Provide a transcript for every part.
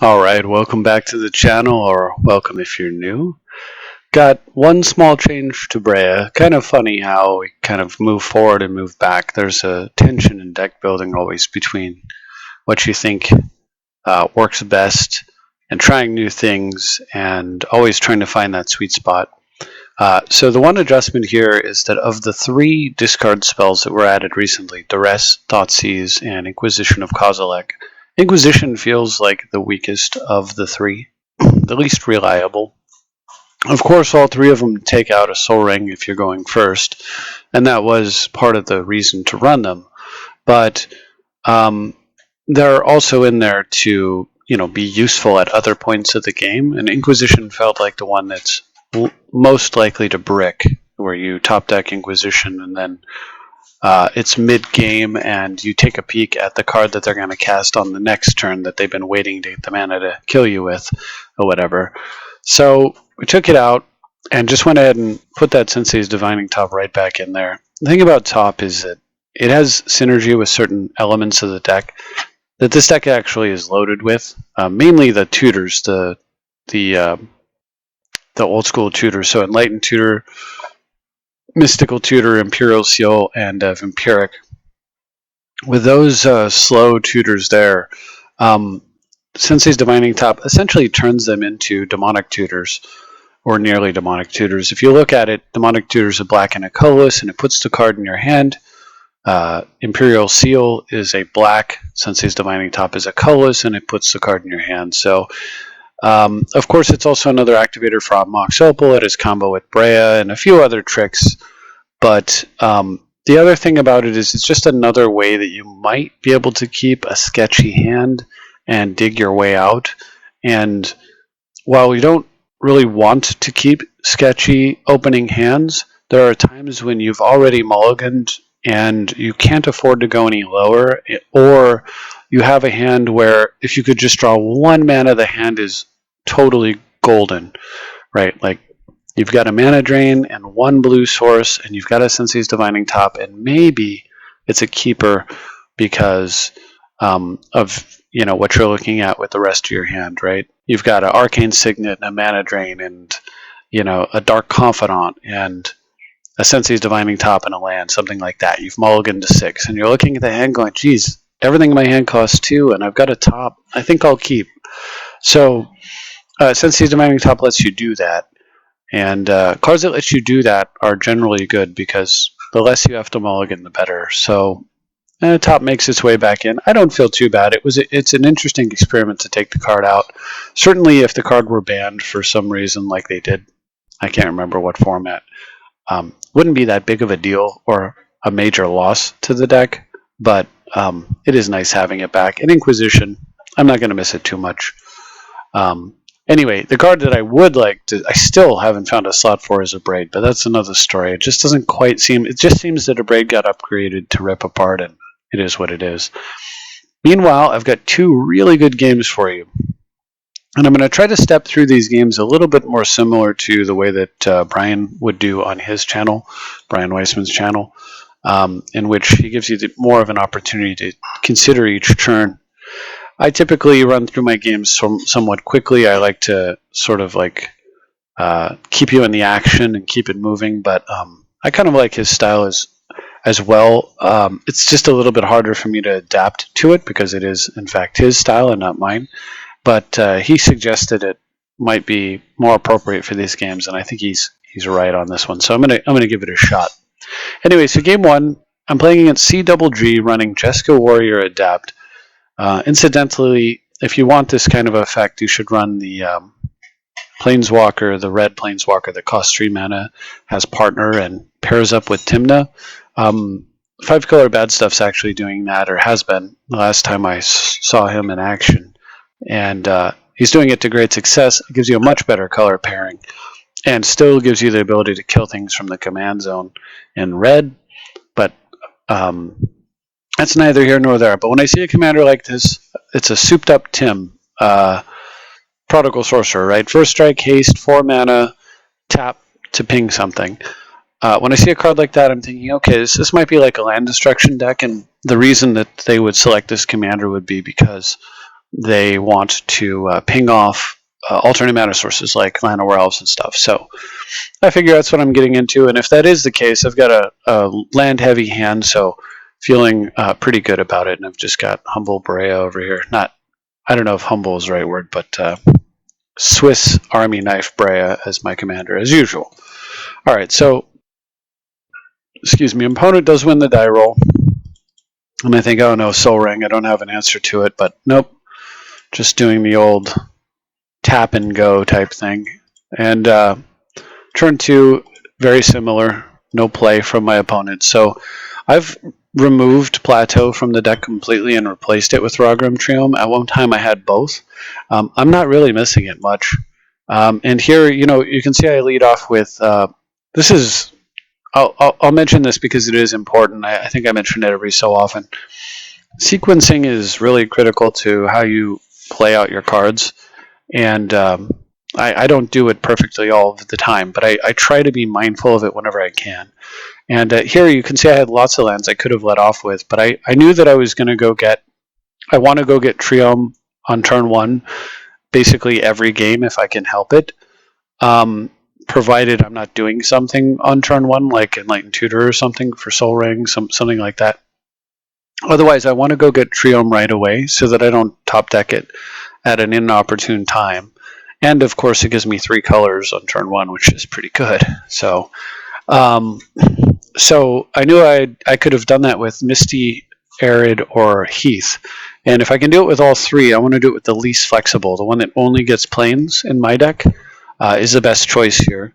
Alright, welcome back to the channel, or welcome if you're new. Got one small change to Breya. Kind of funny how we kind of move forward and move back. There's a tension in deck building always between what you think works best and trying new things and always trying to find that sweet spot. So the one adjustment here is that of the three discard spells that were added recently, Duress, Thoughtseize, and Inquisition of Kozilek, Inquisition feels like the weakest of the three, the least reliable. Of course, all three of them take out a Soul Ring if you're going first, and that was part of the reason to run them. But they're also in there to, be useful at other points of the game, and Inquisition felt like the one that's most likely to brick, where you top deck Inquisition and then it's mid-game and you take a peek at the card that they're going to cast on the next turn that they've been waiting to get the mana to kill you with or whatever. So we took it out and just went ahead and put that Sensei's Divining Top right back in there. The thing about Top is that it has synergy with certain elements of the deck that this deck actually is loaded with, mainly the tutors, the old school tutors. So Enlightened Tutor, Mystical Tutor, Imperial Seal, and Vampiric. With those slow tutors there, Sensei's Divining Top essentially turns them into demonic tutors, or nearly demonic tutors. If you look at it, demonic tutors are black and a colorless, and it puts the card in your hand. Imperial Seal is a black, Sensei's Divining Top is a colorless, and it puts the card in your hand. So, of course, it's also another activator for Mox Opal. It is combo with Breya and a few other tricks. But the other thing about it is it's just another way that you might be able to keep a sketchy hand and dig your way out. And while you don't really want to keep sketchy opening hands, there are times when you've already mulliganed and you can't afford to go any lower, or you have a hand where if you could just draw one mana, the hand is totally golden, right? Like you've got a mana drain and one blue source, and you've got a Sensei's Divining Top, and maybe it's a keeper because of what you're looking at with the rest of your hand, right? You've got an Arcane Signet and a mana drain, and a Dark Confidant and a Sensei's Divining Top and a land, something like that. You've mulliganed to 6, and you're looking at the hand going, geez, everything in my hand costs 2, and I've got a top. I think I'll keep. So Sensei's Divining Top lets you do that. And cards that let you do that are generally good because the less you have to mulligan, the better. So the top makes its way back in. I don't feel too bad. It's an interesting experiment to take the card out. Certainly if the card were banned for some reason like they did, I can't remember what format, wouldn't be that big of a deal or a major loss to the deck. But it is nice having it back. And Inquisition, I'm not going to miss it too much. Anyway, the card that I would like to, I still haven't found a slot for is a Braid, but that's another story. It just doesn't quite seem, it just seems that a Braid got upgraded to rip apart, and it is what it is. Meanwhile, I've got two really good games for you. And I'm going to try to step through these games a little bit more similar to the way that Brian would do on his channel, Brian Weissman's channel, in which he gives you more of an opportunity to consider each turn. I typically run through my games somewhat quickly. I like to sort of like keep you in the action and keep it moving, but I kind of like his style as well. It's just a little bit harder for me to adapt to it because it is, in fact, his style and not mine. But he suggested it might be more appropriate for these games, and I think he's right on this one. So I'm gonna give it a shot. Anyway, so game one, I'm playing against CGG running Jeska Warrior Adapt. Incidentally, if you want this kind of effect, you should run the Planeswalker, the red Planeswalker that costs 3 mana, has Partner and pairs up with Tymna. 5-color Bad Stuff's actually doing that, or has been the last time I saw him in action. And he's doing it to great success. It gives you a much better color pairing and still gives you the ability to kill things from the command zone in red. But that's neither here nor there. But when I see a commander like this, it's a souped up Tim, Prodigal Sorcerer, right? First strike, haste, 4 mana, tap to ping something. When I see a card like that, I'm thinking, okay, this might be like a land destruction deck, and the reason that they would select this commander would be because they want to ping off alternate mana sources like Land of Elves and stuff. So I figure that's what I'm getting into, and if that is the case, I've got a land-heavy hand, so feeling pretty good about it. And I've just got Humble Breya over here. I don't know if humble is the right word, but Swiss Army Knife Breya as my commander, as usual. All right, so, excuse me, opponent does win the die roll. And I think, oh no, Soul Ring, I don't have an answer to it, but nope. Just doing the old tap and go type thing. And turn 2, very similar, no play from my opponent. So I've removed Plateau from the deck completely and replaced it with Rogrim Triome. At one time I had both. I'm not really missing it much. And here, you can see I lead off with, this is, I'll mention this because it is important. I think I mention it every so often. Sequencing is really critical to how you play out your cards. And I don't do it perfectly all of the time, but I try to be mindful of it whenever I can. And here you can see I had lots of lands I could have let off with, but I knew that I was going to I want to go get Triome on turn 1 basically every game if I can help it, provided I'm not doing something on turn 1 like Enlightened Tutor or something for Soul Ring, something like that. Otherwise, I want to go get Triome right away so that I don't top deck it at an inopportune time. And of course, it gives me 3 colors on turn 1, which is pretty good. So I knew I could have done that with Misty, Arid, or Heath. And if I can do it with all 3, I want to do it with the least flexible. The one that only gets plains in my deck is the best choice here.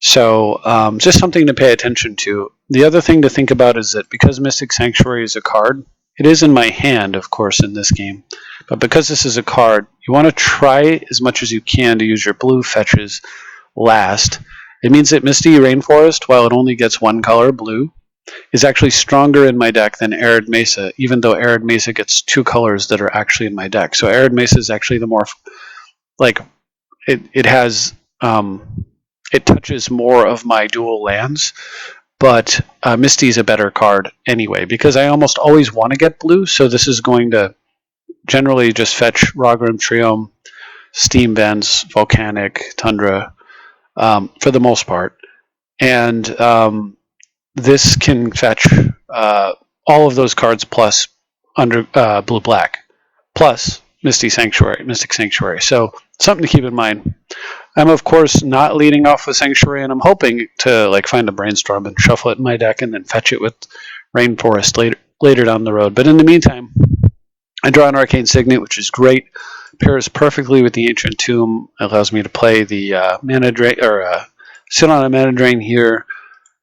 So just something to pay attention to. The other thing to think about is that because Mystic Sanctuary is a card, it is in my hand, of course, in this game. But because this is a card, you want to try as much as you can to use your blue fetches last. It means that Misty Rainforest, while it only gets 1 color, blue, is actually stronger in my deck than Arid Mesa, even though Arid Mesa gets 2 colors that are actually in my deck. So Arid Mesa is actually the more, like, it has, it touches more of my dual lands, but Misty is a better card anyway, because I almost always want to get blue, so this is going to generally just fetch Rogrim Triome, Steam Vents, Volcanic, Tundra, for the most part. And this can fetch all of those cards plus under blue-black, plus Mystic Sanctuary. So something to keep in mind. I'm of course not leading off with Sanctuary, and I'm hoping to find a Brainstorm and shuffle it in my deck and then fetch it with Rainforest later down the road. But in the meantime, I draw an Arcane Signet, which is great. Pairs perfectly with the Ancient Tomb. Allows me to play the mana drain, or sit on a mana drain here,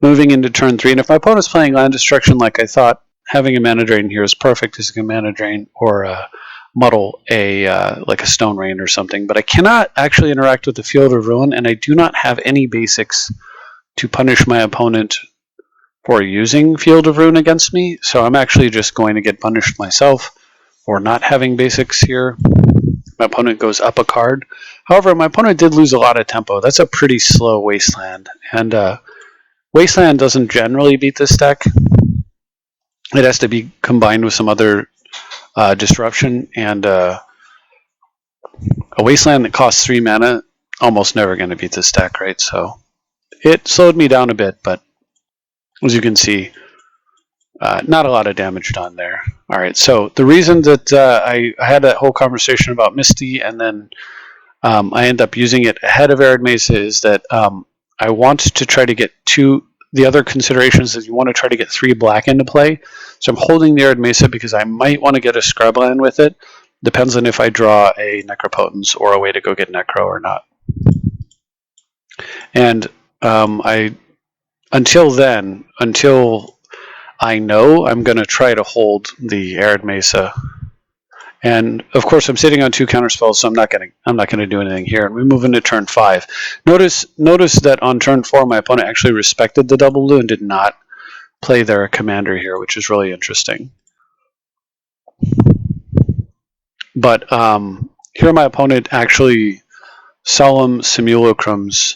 moving into turn 3. And if my opponent's playing Land Destruction like I thought, having a mana drain here is perfect as a mana drain, or muddle like a Stone Rain or something. But I cannot actually interact with the Field of Ruin, and I do not have any basics to punish my opponent for using Field of Ruin against me. So I'm actually just going to get punished myself for not having basics here. My opponent goes up a card. However, my opponent did lose a lot of tempo. That's a pretty slow Wasteland. And Wasteland doesn't generally beat this deck. It has to be combined with some other disruption. And a Wasteland that costs 3 mana, almost never going to beat this deck, right? So it slowed me down a bit, but as you can see, not a lot of damage done there. All right, so the reason that I had that whole conversation about Misty and then I end up using it ahead of Arid Mesa is that I want to try to get the other considerations is you want to try to get 3 black into play. So I'm holding the Arid Mesa because I might want to get a Scrubland with it. Depends on if I draw a Necropotence or a way to go get Necro or not. And until I know, I'm going to try to hold the Arid Mesa. And of course, I'm sitting on 2 counterspells, so I'm not going to do anything here. And we move into turn 5. Notice that on turn 4, my opponent actually respected the double blue and did not play their commander here, which is really interesting. But here, my opponent actually Solemn Simulacrums,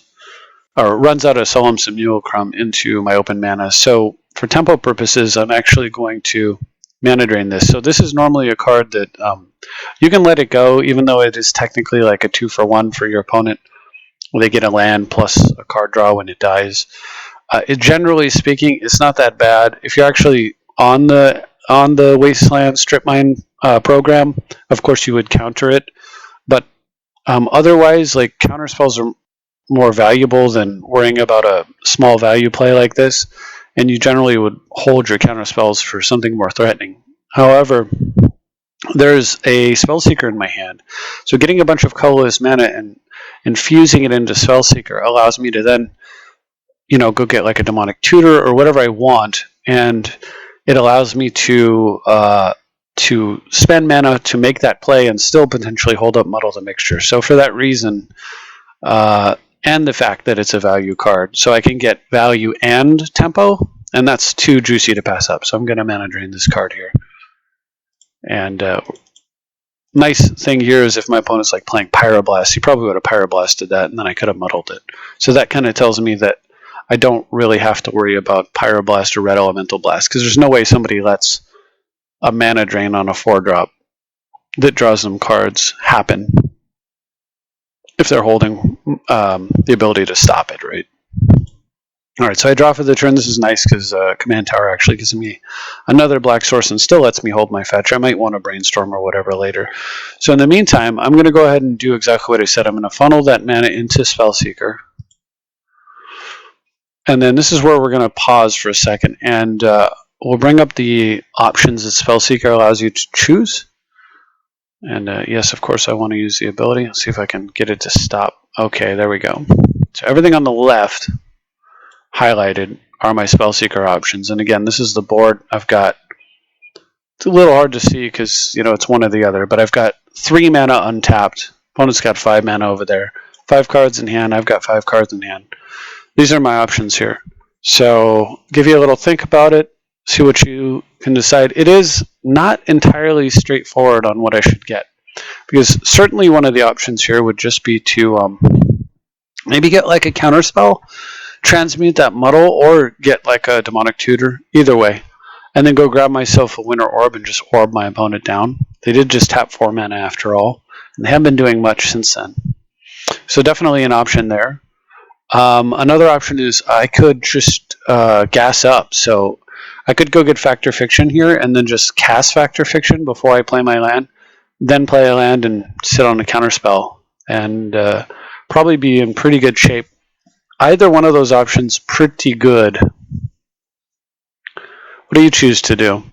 or runs out a Solemn Simulacrum into my open mana. So for tempo purposes, I'm actually going to mana drain this. So this is normally a card that You can let it go, even though it is technically like a 2-for-1 for your opponent. They get a land plus a card draw when it dies. Generally speaking, it's not that bad. If you're actually on the Wasteland Strip Mine program, of course you would counter it. But otherwise, like, counter spells are more valuable than worrying about a small value play like this, and you generally would hold your counter spells for something more threatening. However, there's a Spellseeker in my hand, so getting a bunch of colorless mana and infusing it into Spellseeker allows me to then, go get like a Demonic Tutor or whatever I want, and it allows me to spend mana to make that play and still potentially hold up Muddle the Mixture. So for that reason, and the fact that it's a value card, so I can get value and tempo, and that's too juicy to pass up. So I'm going to mana drain this card here. And nice thing here is if my opponent's like playing Pyroblast, he probably would have Pyroblasted that, and then I could have muddled it. So that kind of tells me that I don't really have to worry about Pyroblast or Red Elemental Blast, because there's no way somebody lets a mana drain on a 4-drop that draws them cards happen if they're holding the ability to stop it, right? Alright, so I draw for the turn. This is nice because Command Tower actually gives me another black source and still lets me hold my fetch. I might want to Brainstorm or whatever later. So in the meantime, I'm going to go ahead and do exactly what I said. I'm going to funnel that mana into Spellseeker. And then this is where we're going to pause for a second, and we'll bring up the options that Spellseeker allows you to choose. And yes, of course, I want to use the ability. Let's see if I can get it to stop. Okay, there we go. So everything on the left highlighted are my Spellseeker options. And again, this is the board I've got. It's a little hard to see because, it's one or the other, but I've got 3 mana untapped. Opponent's got 5 mana over there. 5 cards in hand. I've got 5 cards in hand. These are my options here. So give you a little think about it. See what you can decide. It is not entirely straightforward on what I should get, because certainly one of the options here would just be to maybe get like a counter spell, transmute that muddle, or get like a Demonic Tutor, either way, and then go grab myself a Winter Orb and just orb my opponent down. They did just tap 4 mana after all, and they haven't been doing much since then. So definitely an option there. Another option is I could just gas up. So I could go get Factor Fiction here and then just cast Factor Fiction before I play my land, then play a land and sit on a counterspell, and probably be in pretty good shape. Either one of those options pretty good. What do you choose to do?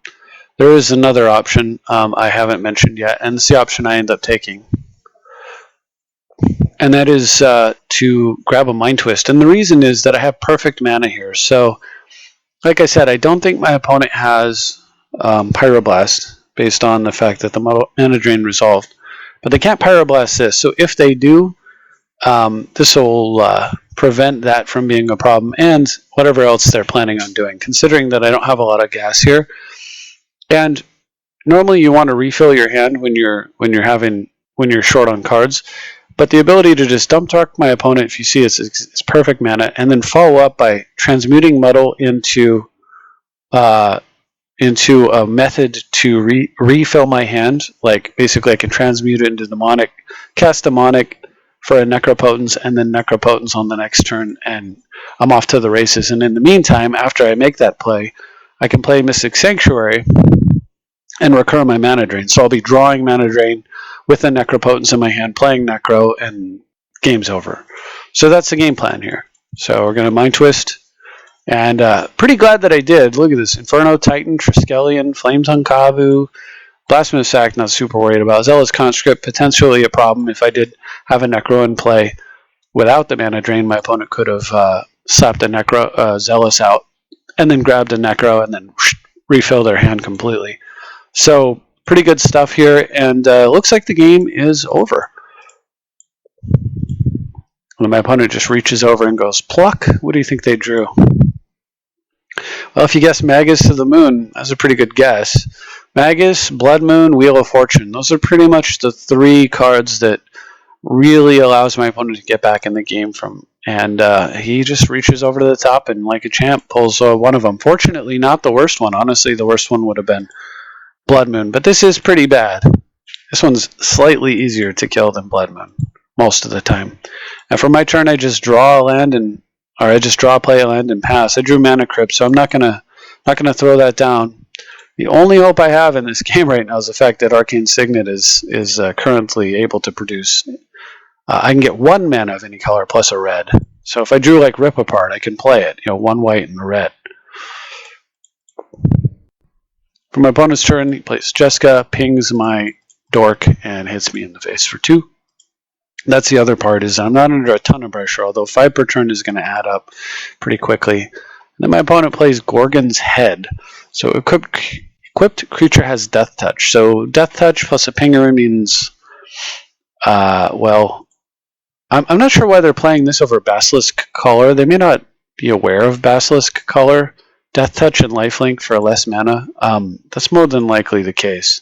There is another option I haven't mentioned yet, and it's the option I end up taking. And that is to grab a Mind Twist. And the reason is that I have perfect mana here. So, like I said, I don't think my opponent has Pyroblast, based on the fact that the mana drain resolved. But they can't Pyroblast this. So if they do, this will prevent that from being a problem, and whatever else they're planning on doing, considering that I don't have a lot of gas here. And normally you want to refill your hand when you're short on cards. But the ability to just dump truck my opponent, if you see it's perfect mana, and then follow up by transmuting Muddle into a method to refill my hand. Like basically I can transmute it into Demonic, cast Demonic for a Necropotence, and then Necropotence on the next turn, and I'm off to the races. And in the meantime, after I make that play, I can play Mystic Sanctuary and recur my mana drain. So I'll be drawing mana drain with a Necropotence in my hand, playing Necro, and game's over. So that's the game plan here. So we're going to Mind Twist, and pretty glad that I did. Look at this. Inferno, Titan, Triskelion, Flametongue Kavu, Blasphemous Sack, not super worried about. Zealous Conscript, potentially a problem. If I did have a Necro in play without the mana drain, my opponent could have slapped a Necro, Zealous out, and then grabbed a Necro, and then refill their hand completely. So pretty good stuff here, and looks like the game is over. When my opponent just reaches over and goes, pluck, what do you think they drew? Well, if you guess Magus to the Moon, that's a pretty good guess. Magus, Blood Moon, Wheel of Fortune. Those are pretty much the 3 cards that really allows my opponent to get back in the game from. And he just reaches over to the top and, like a champ, pulls one of them. Fortunately, not the worst one. Honestly, the worst one would have been Blood Moon. But this is pretty bad. This one's slightly easier to kill than Blood Moon most of the time. And for my turn, I just draw a land I just draw, play a land, and pass. I drew Mana Crypt, so I'm not gonna throw that down. The only hope I have in this game right now is the fact that Arcane Signet is currently able to produce. I can get 1 mana of any color plus a red. So if I drew like Rip Apart, I can play it. 1 white and a red. For my opponent's turn, he plays Jessica, pings my Dork, and hits me in the face for 2. That's the other part, is I'm not under a ton of pressure, although 5 per turn is going to add up pretty quickly. And then my opponent plays Gorgon's Head. So equipped creature has Death Touch. So Death Touch plus a pinger means, well, I'm not sure why they're playing this over Basilisk Color. They may not be aware of Basilisk Color. Death Touch and Lifelink for less mana. That's more than likely the case.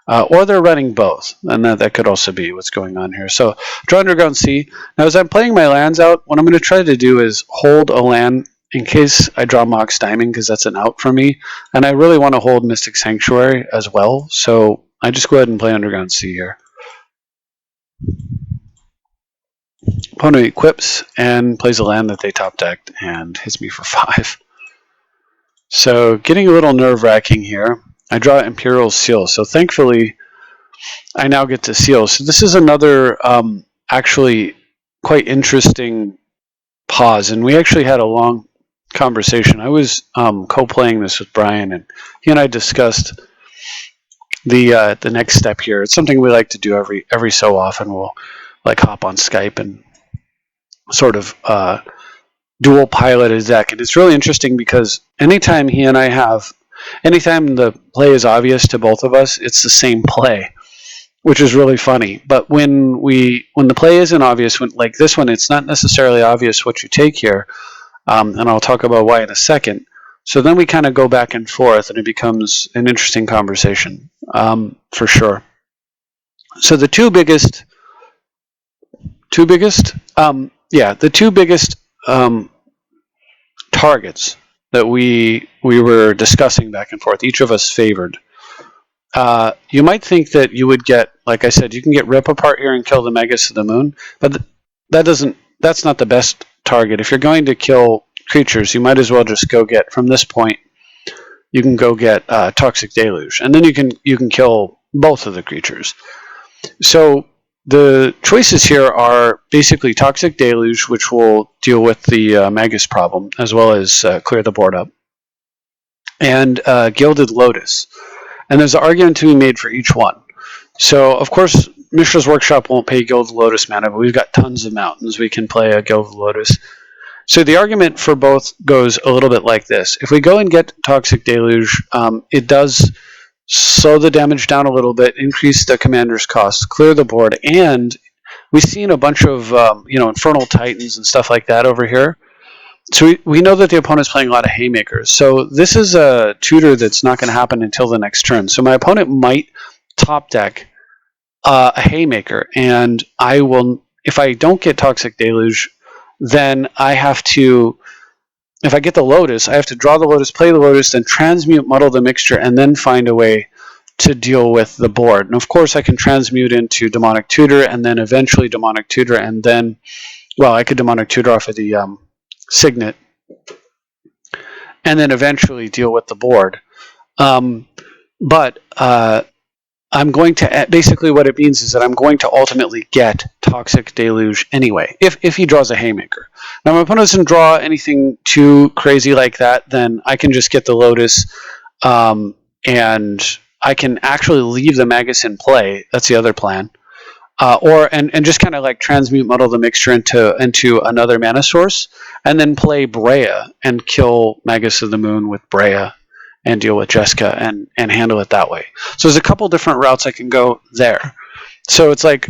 Or they're running both, and that could also be what's going on here. So, draw Underground Sea. Now, as I'm playing my lands out, what I'm going to try to do is hold a land in case I draw Mox Diamond, because that's an out for me. And I really want to hold Mystic Sanctuary as well, so I just go ahead and play Underground Sea here. Opponent equips and plays a land that they top decked and hits me for 5. So, getting a little nerve-wracking here. I draw Imperial Seal, so thankfully I now get to seal. So this is another actually quite interesting pause, and we actually had a long conversation. I was co-playing this with Brian, and he and I discussed the next step here. It's something we like to do every so often. We'll like hop on Skype and sort of dual pilot a deck, and it's really interesting because anytime he and I have anytime the play is obvious to both of us, it's the same play, which is really funny. But when the play isn't obvious, like this one, it's not necessarily obvious what you take here, and I'll talk about why in a second. So then we kind of go back and forth, and it becomes an interesting conversation, for sure. So the two biggest targets that we were discussing back and forth, each of us favored. You might think that you would get, like I said, you can get Rip Apart here and kill the Magus of the Moon, but that's not the best target. If you're going to kill creatures, you might as well just go get, from this point, you can go get Toxic Deluge, and then you can kill both of the creatures. So the choices here are basically Toxic Deluge, which will deal with the Magus problem, as well as clear the board up, and Gilded Lotus. And there's an argument to be made for each one. So, of course, Mishra's Workshop won't pay Gilded Lotus mana, but we've got tons of mountains. We can play a Gilded Lotus. So the argument for both goes a little bit like this. If we go and get Toxic Deluge, it does slow the damage down a little bit, increase the commander's cost, clear the board, and we've seen a bunch of Infernal Titans and stuff like that over here. So we know that the opponent's playing a lot of Haymakers. So this is a tutor that's not going to happen until the next turn. So my opponent might top deck a Haymaker, and I will, if I don't get Toxic Deluge, then I have to, if I get the Lotus, I have to draw the Lotus, play the Lotus, then transmute, muddle the mixture, and then find a way to deal with the board. And of course I can transmute into Demonic Tutor, and then eventually Demonic Tutor, and then, well, I could Demonic Tutor off of the Signet, and then eventually deal with the board. But I'm going to, basically what it means is that I'm going to ultimately get Toxic Deluge anyway, if he draws a Haymaker. Now, if my opponent doesn't draw anything too crazy like that, then I can just get the Lotus, and I can actually leave the Magus in play. That's the other plan. And just kind of like transmute, muddle the mixture into another mana source, and then play Breya and kill Magus of the Moon with Breya and deal with Jessica and handle it that way. So there's a couple different routes I can go there. So it's like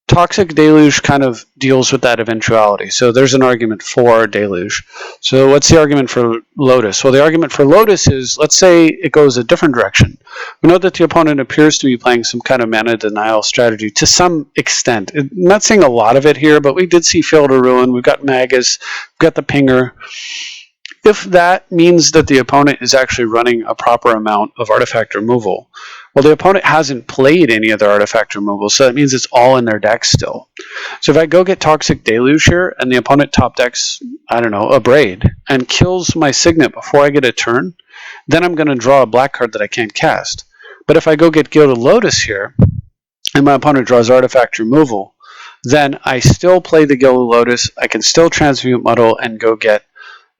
Toxic Deluge kind of deals with that eventuality. So there's an argument for Deluge. So what's the argument for Lotus? Well, the argument for Lotus is, let's say it goes a different direction. We know that the opponent appears to be playing some kind of mana denial strategy to some extent. I'm not seeing a lot of it here, but we did see Field of Ruin. We've got Magus. We've got the Pinger. if that means that the opponent is actually running a proper amount of artifact removal, well, the opponent hasn't played any other artifact removal, so that means it's all in their deck still. So if I go get Toxic Deluge here, and the opponent top decks, I don't know, a Braid, and kills my Signet before I get a turn, then I'm going to draw a black card that I can't cast. But if I go get Gilded Lotus here, and my opponent draws artifact removal, then I still play the Gilded Lotus, I can still Transmute Muddle and go get,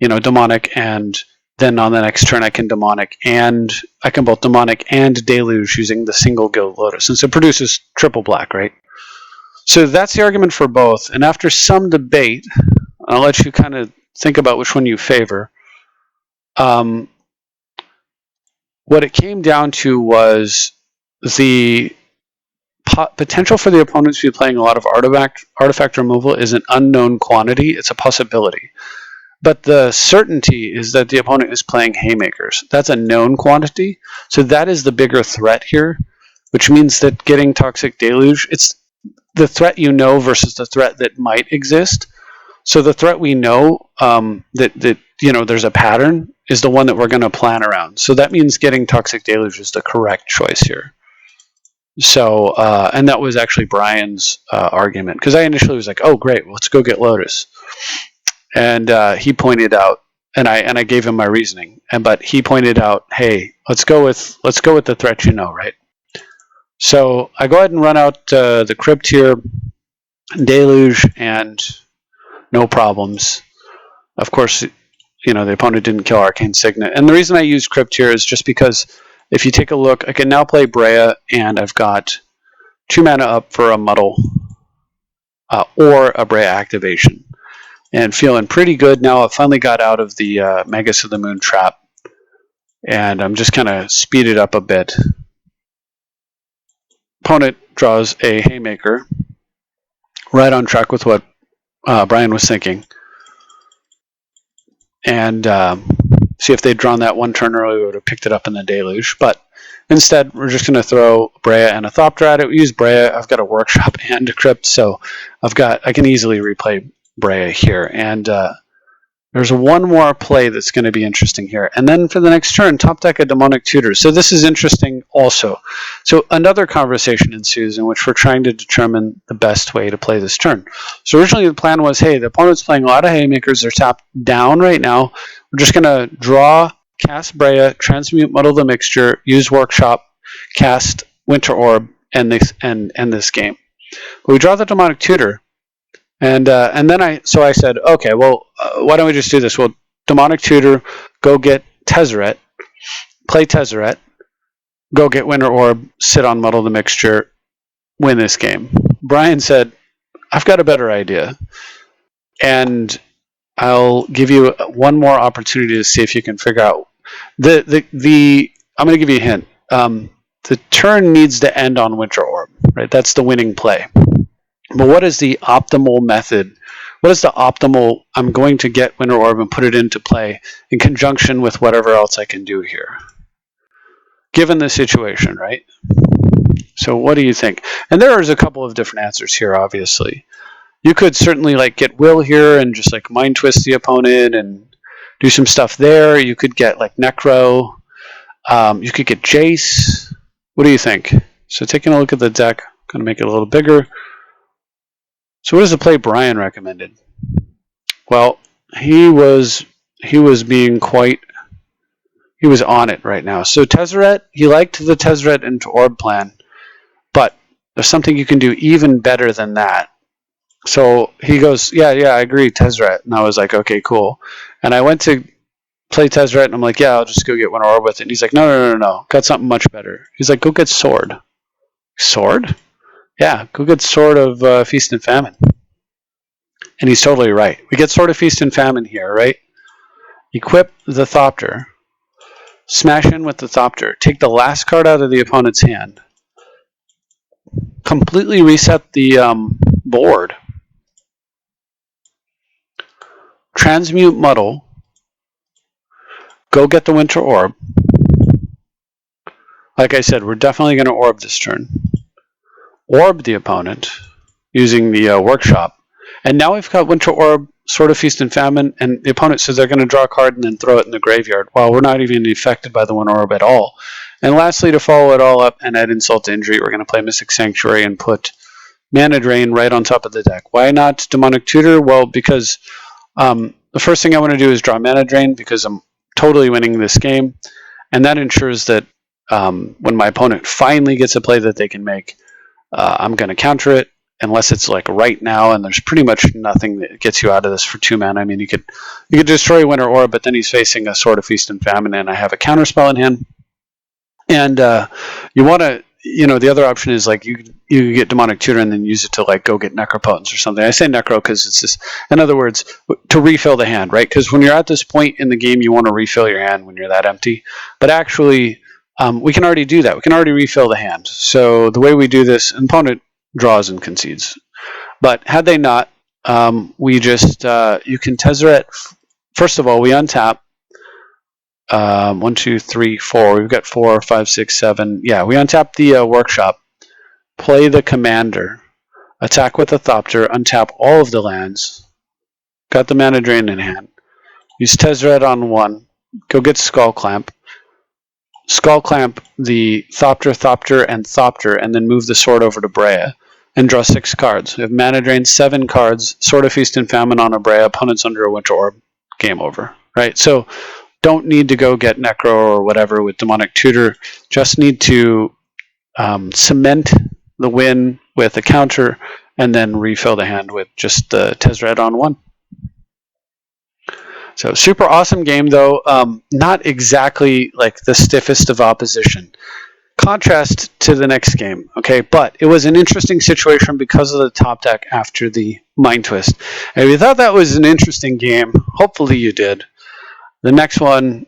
Demonic, and then on the next turn I can Demonic, and I can both Demonic and Deluge using the single Gilded Lotus. And so it produces triple black, right? So that's the argument for both. And after some debate, I'll let you kind of think about which one you favor. What it came down to was the potential for the opponents to be playing a lot of artifact removal is an unknown quantity. It's a possibility. But the certainty is that the opponent is playing Haymakers. That's a known quantity. So that is the bigger threat here, which means that getting Toxic Deluge, it's the threat you know versus the threat that might exist. So the threat we know that there's a pattern is the one that we're going to plan around. So that means getting Toxic Deluge is the correct choice here. So, and that was actually Brian's argument, because I initially was like, oh, great, let's go get Lotus. And he pointed out, and I gave him my reasoning, but he pointed out, hey, let's go with the threat you know, right? So I go ahead and run out the Crypt here, Deluge, and no problems. Of course, the opponent didn't kill Arcane Signet. And the reason I use Crypt here is just because if you take a look, I can now play Breya, and I've got 2 mana up for a Muddle or a Breya activation. And feeling pretty good now. I finally got out of the Magus of the Moon trap, and I'm just kind of speed it up a bit. Opponent draws a Haymaker, right on track with what Brian was thinking. And see, if they'd drawn that one turn earlier, we would have picked it up in the Deluge. But instead, we're just going to throw Breya and a Thopter at it. We use Breya. I've got a Workshop and a Crypt, so I can easily replay Breya here. And there's one more play that's going to be interesting here. And then for the next turn, top deck a Demonic Tutor. So this is interesting also. So another conversation ensues in which we're trying to determine the best way to play this turn. So originally the plan was, hey, the opponent's playing a lot of Haymakers. They're tapped down right now. We're just going to draw, cast Breya, Transmute Muddle the Mixture, use Workshop, cast Winter Orb, and end this game. But we draw the Demonic Tutor. And then I said, okay, well, why don't we just do this? Well, Demonic Tutor, go get Tezzeret, play Tezzeret, go get Winter Orb, sit on Muddle the Mixture, win this game. Brian said, I've got a better idea, and I'll give you one more opportunity to see if you can figure out I'm going to give you a hint. The turn needs to end on Winter Orb, right? That's the winning play. But what is the optimal method? What is the optimal, I'm going to get Winter Orb and put it into play in conjunction with whatever else I can do here, given the situation, right? So what do you think? And there's a couple of different answers here, obviously. You could certainly get Will here and just Mind Twist the opponent and do some stuff there. You could get Necro. You could get Jace. What do you think? So taking a look at the deck, I'm going to make it a little bigger. So what is the play Brian recommended? Well, he was being he was on it right now. So Tezzeret, he liked the Tezzeret into Orb plan, but there's something you can do even better than that. So he goes, yeah, I agree, Tezzeret. And I was like, okay, cool. And I went to play Tezzeret, and I'm like, yeah, I'll just go get Winter Orb with it. And he's like, no, got something much better. He's like, go get Sword. Sword? Yeah, go get Sword of Feast and Famine. And he's totally right. We get Sword of Feast and Famine here, right? Equip the Thopter. Smash in with the Thopter. Take the last card out of the opponent's hand. Completely reset the board. Transmute Muddle. Go get the Winter Orb. Like I said, we're definitely going to Orb this turn. Orb the opponent using the Workshop. And now we've got Winter Orb Sword of Feast and Famine, and the opponent says they're going to draw a card and then throw it in the graveyard. Well, we're not even affected by the one orb at all. And lastly, to follow it all up and add insult to injury, we're going to play Mystic Sanctuary and put Mana Drain right on top of the deck. Why not Demonic Tutor? Well, because the first thing I want to do is draw Mana Drain because I'm totally winning this game, and that ensures that when my opponent finally gets a play that they can make, I'm going to counter it, unless it's like right now, and there's pretty much nothing that gets you out of this for 2 mana. I mean, you could destroy Winter Orb, but then he's facing a Sword of Feast and Famine, and I have a counter spell in hand. And you want to, the other option is like you get Demonic Tutor and then use it to like go get Necropotence or something. I say Necro because it's just, in other words, to refill the hand, right? Because when you're at this point in the game, you want to refill your hand when you're that empty. But actually, we can already do that. We can already refill the hand. So the way we do this, an opponent draws and concedes. But had they not, we just, you can Tezzeret. First of all, we untap. 1, 2, 3, 4. We've got 4, 5, 6, 7. Yeah, we untap the workshop, play the commander, attack with a Thopter, untap all of the lands, got the Mana Drain in hand, use Tezzeret on 1, go get Skull Clamp the Thopter, and then move the sword over to Breya, and draw 6 cards. We have Mana Drain, 7 cards, Sword of Feast and Famine on a Breya, opponent's under a Winter Orb, game over, right? So don't need to go get Necro or whatever with Demonic Tutor, just need to cement the win with a counter and then refill the hand with just the Tezzeret on 1. So super awesome game though, not exactly like the stiffest of opposition. Contrast to the next game, okay? But it was an interesting situation because of the top deck after the Mind Twist. And if you thought that was an interesting game, hopefully you did. The next one,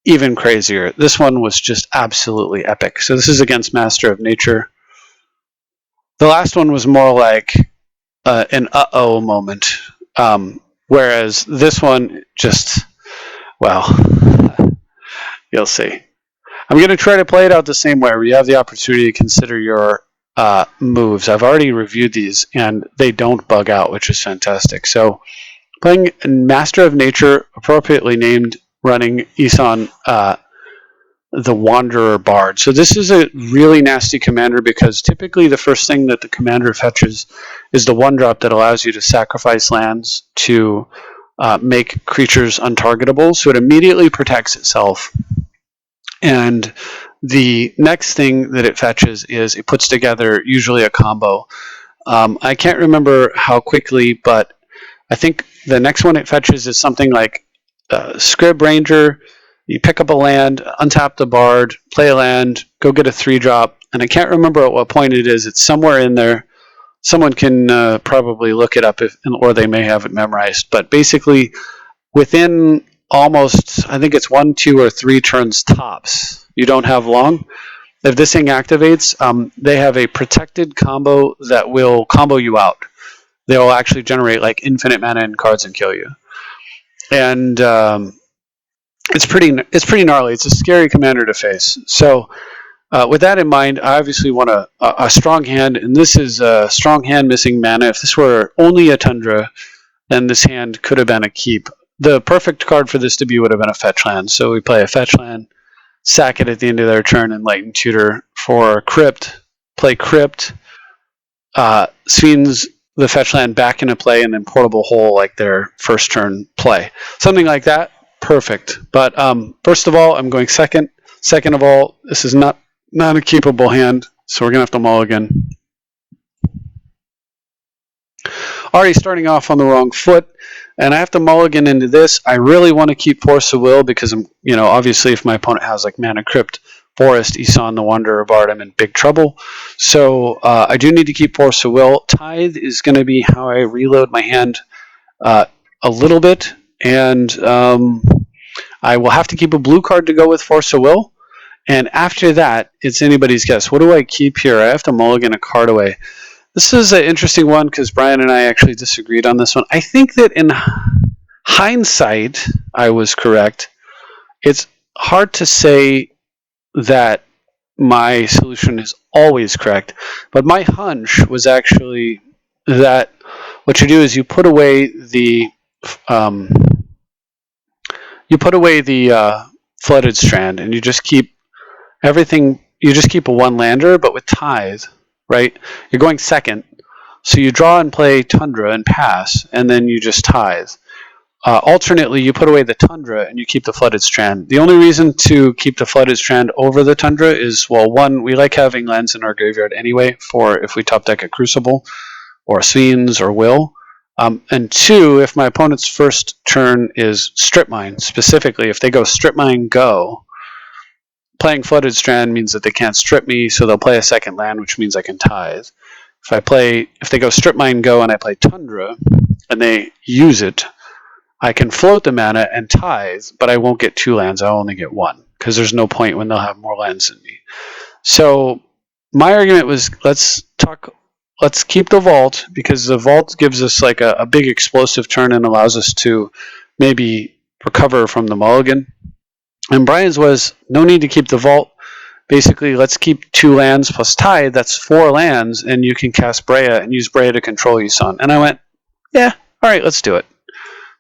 even crazier. This one was just absolutely epic. So this is against Master of Nature. The last one was more like an uh-oh moment. Whereas this one just, well, you'll see. I'm going to try to play it out the same way where you have the opportunity to consider your moves. I've already reviewed these and they don't bug out, which is fantastic. So playing Master of Nature, appropriately named, running Isan, the Wanderer Bard. So this is a really nasty commander because typically the first thing that the commander fetches is the 1-drop that allows you to sacrifice lands to make creatures untargetable. So it immediately protects itself. And the next thing that it fetches is it puts together usually a combo. I can't remember how quickly, but I think the next one it fetches is something like Scrib Ranger. You pick up a land, untap the Bard, play a land, go get a 3-drop, and I can't remember at what point it is. It's somewhere in there. Someone can probably look it up, or they may have it memorized. But basically, within almost, I think it's 1, 2, or 3 turns tops, you don't have long. If this thing activates, they have a protected combo that will combo you out. They will actually generate like infinite mana and cards and kill you. And it's pretty gnarly. It's a scary commander to face. So with that in mind, I obviously want a strong hand, and this is a strong hand missing mana. If this were only a Tundra, then this hand could have been a keep. The perfect card for this to be would have been a fetch land. So we play a fetch land, sack it at the end of their turn, and Light and Tutor for Crypt. Play Crypt, Sphinx the fetch land back into play, and then Portable Hole like their first turn play. Something like that, perfect. But first of all, I'm going second. Second of all, this is not a keepable hand, so we're going to have to mulligan. Already starting off on the wrong foot, and I have to mulligan into this. I really want to keep Force of Will because I'm, obviously if my opponent has like Mana Crypt, Forest, Isan, the Wanderer Bard, I'm in big trouble. So I do need to keep Force of Will. Tithe is going to be how I reload my hand a little bit, and I will have to keep a blue card to go with Force of Will. And after that, it's anybody's guess. What do I keep here? I have to mulligan a card away. This is an interesting one because Brian and I actually disagreed on this one. I think that in hindsight, I was correct. It's hard to say that my solution is always correct, but my hunch was actually that what you do is you put away the flooded strand, and you just keep everything. You just keep a one lander, but with tithe, right? You're going second, so you draw and play Tundra and pass, and then you just tithe. Alternately, you put away the Tundra and you keep the flooded strand. The only reason to keep the flooded strand over the Tundra is, well, one, we like having lands in our graveyard anyway for if we top deck a Crucible or Scenes or Will. And two, if my opponent's first turn is Strip Mine, specifically, if they go Strip Mine, go, playing Flooded Strand means that they can't strip me, so they'll play a second land, which means I can tithe. If they go Strip Mine, go, and I play Tundra, and they use it, I can float the mana and tithe, but I won't get 2 lands. I'll only get 1, because there's no point when they'll have more lands than me. So my argument was, let's keep the vault, because the vault gives us like a big explosive turn and allows us to maybe recover from the mulligan. And Brian's was, no need to keep the vault. Basically, let's keep 2 lands plus tithe. That's 4 lands, and you can cast Breya and use Breya to control Yusan. And I went, yeah, all right, let's do it.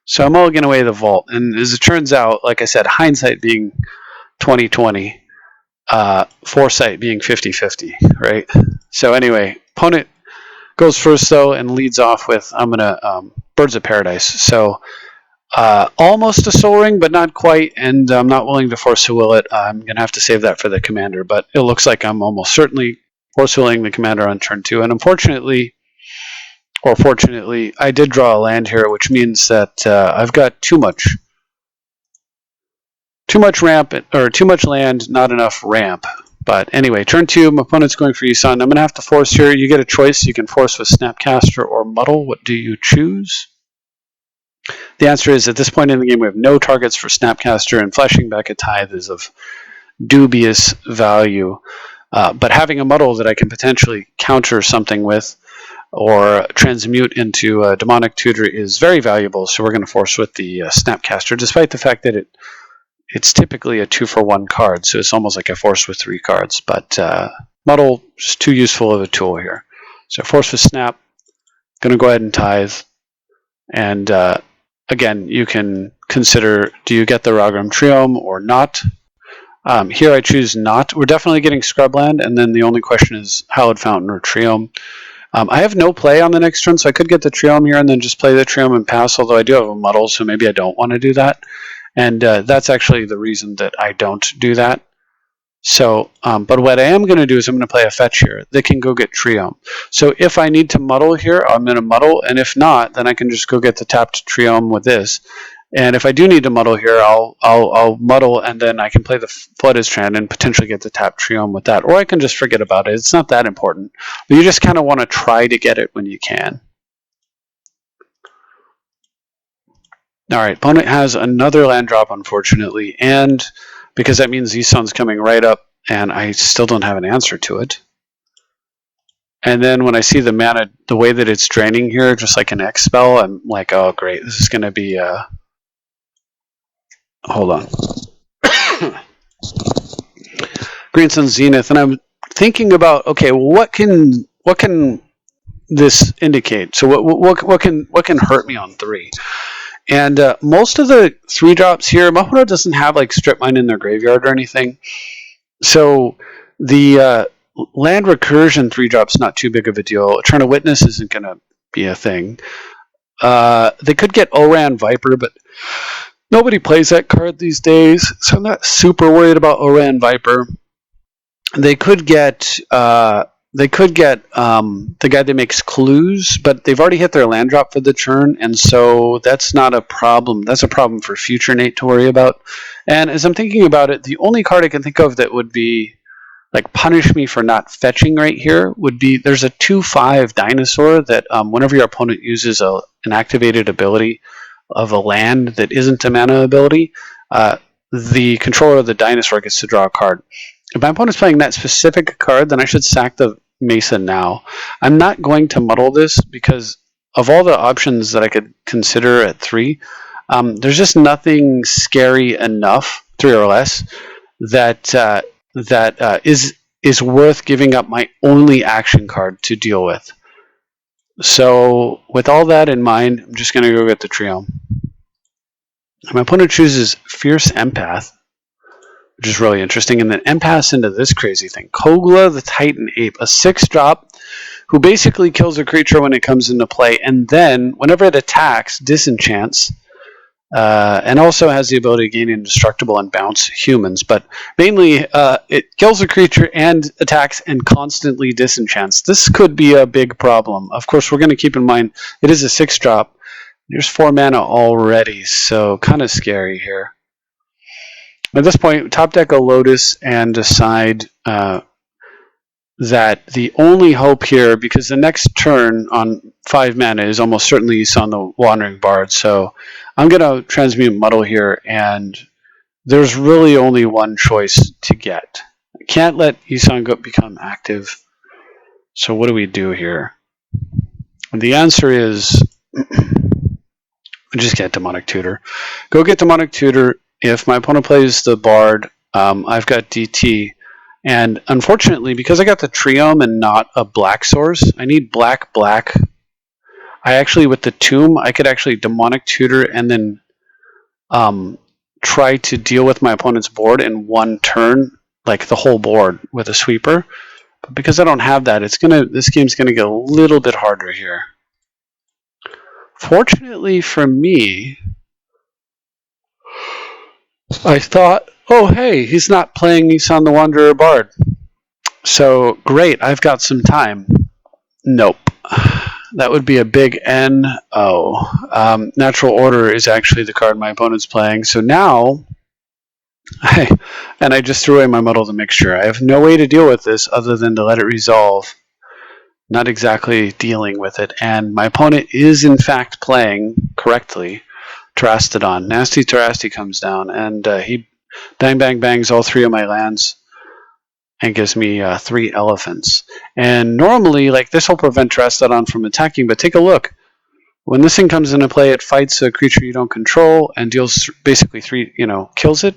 So I'm mulliganing away the vault, and as it turns out, like I said, hindsight being 20/20, foresight being 50/50, right? So anyway, opponent goes first though and leads off with, I'm gonna Birds of Paradise. So almost a Soul Ring, but not quite, and I'm not willing to force will it. I'm gonna have to save that for the commander, but it looks like I'm almost certainly force willing the commander on turn 2, and unfortunately, or fortunately, I did draw a land here, which means that I've got too much ramp, or too much land, not enough ramp. But anyway, turn 2, my opponent's going for Yusan. I'm going to have to force here. You get a choice. You can force with Snapcaster or Muddle. What do you choose? The answer is, at this point in the game, we have no targets for Snapcaster, and flashing back a Tithe is of dubious value. But having a Muddle that I can potentially counter something with, or transmute into a Demonic Tutor, is very valuable, so we're going to force with the Snapcaster, despite the fact that it's typically a 2-for-1 card, so it's almost like a force with 3 cards, but Muddle is too useful of a tool here. So force with Snap, going to go ahead and tithe, and again, you can consider, do you get the Ragram Triome or not? Here I choose not. We're definitely getting Scrubland, and then the only question is Hallowed Fountain or Triome. I have no play on the next turn, so I could get the Triome here and then just play the Triome and pass, although I do have a Muddle, so maybe I don't want to do that. And that's actually the reason that I don't do that. So, but what I am going to do is I'm going to play a fetch here that can go get Triome. So if I need to Muddle here, I'm going to Muddle, and if not, then I can just go get the tapped Triome with this. And if I do need to Muddle here, I'll Muddle, and then I can play the Flooded Strand and potentially get the tapped Triome with that. Or I can just forget about it. It's not that important. But you just kind of want to try to get it when you can. All right, opponent has another land drop, unfortunately, and because that means Yusan's coming right up, and I still don't have an answer to it. And then when I see the mana, the way that it's draining here, just like an X spell, I'm like, oh great, this is going to be hold on. Green Sun Zenith, and I'm thinking about, okay, well, what can this indicate? So what can hurt me on 3? And most of the 3-drops here, my opponent doesn't have like Strip Mine in their graveyard or anything. So the land recursion 3-drop's not too big of a deal. Eternal Witness isn't going to be a thing. They could get Oran Viper, but nobody plays that card these days, so I'm not super worried about Oran Viper. They could get the guy that makes clues, but they've already hit their land drop for the turn, and so that's not a problem. That's a problem for future Nate to worry about. And as I'm thinking about it, the only card I can think of that would be like punish me for not fetching right here would be, there's a 2/5 dinosaur that whenever your opponent uses an activated ability of a land that isn't a mana ability, the controller of the dinosaur gets to draw a card. If my opponent's playing that specific card, then I should sack the Mesa now. I'm not going to Muddle this because of all the options that I could consider at 3, there's just nothing scary enough, 3 or less, that is worth giving up my only action card to deal with. So with all that in mind, I'm just going to go get the trio. My opponent chooses Fierce Empath, which is really interesting, and then empaths into this crazy thing. Kogla the Titan Ape, a 6-drop who basically kills a creature when it comes into play, and then whenever it attacks, disenchants, and also has the ability to gain indestructible and bounce humans. But mainly, it kills a creature and attacks and constantly disenchants. This could be a big problem. Of course, we're going to keep in mind it is a 6-drop. There's 4 mana already, so kind of scary here. At this point, top deck a Lotus and decide that the only hope here, because the next turn on 5 mana is almost certainly Isan the Wandering Bard, so I'm going to transmute Muddle here, and there's really only one choice to get. I can't let Isan become active, so what do we do here? And the answer is just get Demonic Tutor. Go get Demonic Tutor. If my opponent plays the Bard, I've got DT. And unfortunately, because I got the Triome and not a black source, I need black. I actually, with the Tomb, I could actually Demonic Tutor and then try to deal with my opponent's board in one turn, like the whole board with a sweeper. But because I don't have that, this game's gonna get a little bit harder here. Fortunately for me, I thought, oh hey, he's not playing Isan the Wanderer Bard. So great, I've got some time. Nope. That would be a big NO. Natural Order is actually the card my opponent's playing. So now, I just threw away my Muddle the Mixture. I have no way to deal with this other than to let it resolve. Not exactly dealing with it. And my opponent is in fact playing correctly Terastodon. Nasty Terasti comes down, and he bang bangs all 3 of my lands and gives me 3 elephants. And normally, like, this will prevent Terastodon from attacking, but take a look. When this thing comes into play, it fights a creature you don't control and deals basically 3, kills it.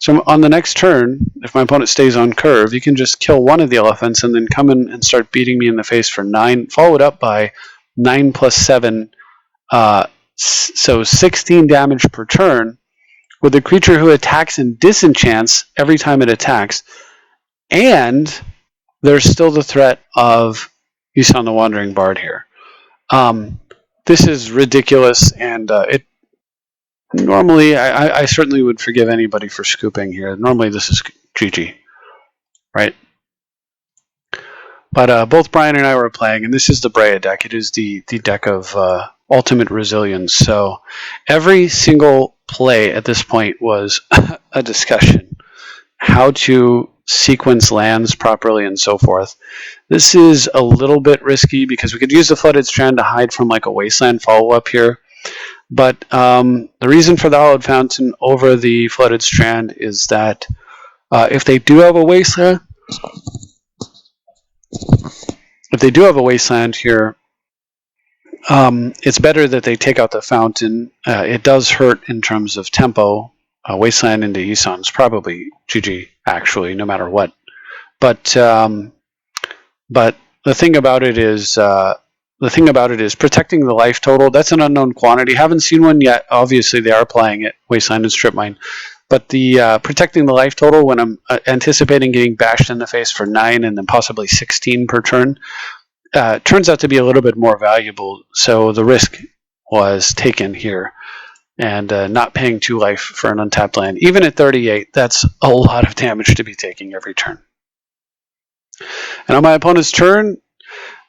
So on the next turn, if my opponent stays on curve, you can just kill one of the elephants and then come in and start beating me in the face for 9, followed up by 9 plus 7, so 16 damage per turn, with a creature who attacks and disenchants every time it attacks. And there's still the threat of Isan the Wandering Bard here. This is ridiculous, and normally I certainly would forgive anybody for scooping here. Normally this is GG, right? But both Brian and I were playing, and this is the Breya deck. It is the deck of ultimate resilience. So every single play at this point was a discussion. How to sequence lands properly and so forth. This is a little bit risky because we could use the Flooded Strand to hide from like a Wasteland follow-up here. But the reason for the Hallowed Fountain over the Flooded Strand is that if they do have a Wasteland, here, it's better that they take out the Fountain. It does hurt in terms of tempo. Wasteland into Isan is probably GG, actually, no matter what. But the thing about it is protecting the life total. That's an unknown quantity. Haven't seen one yet. Obviously, they are playing it, Wasteland and Strip Mine. But the protecting the life total when I'm anticipating getting bashed in the face for 9 and then possibly 16 per turn turns out to be a little bit more valuable. So the risk was taken here. And not paying 2 life for an untapped land. Even at 38, that's a lot of damage to be taking every turn. And on my opponent's turn,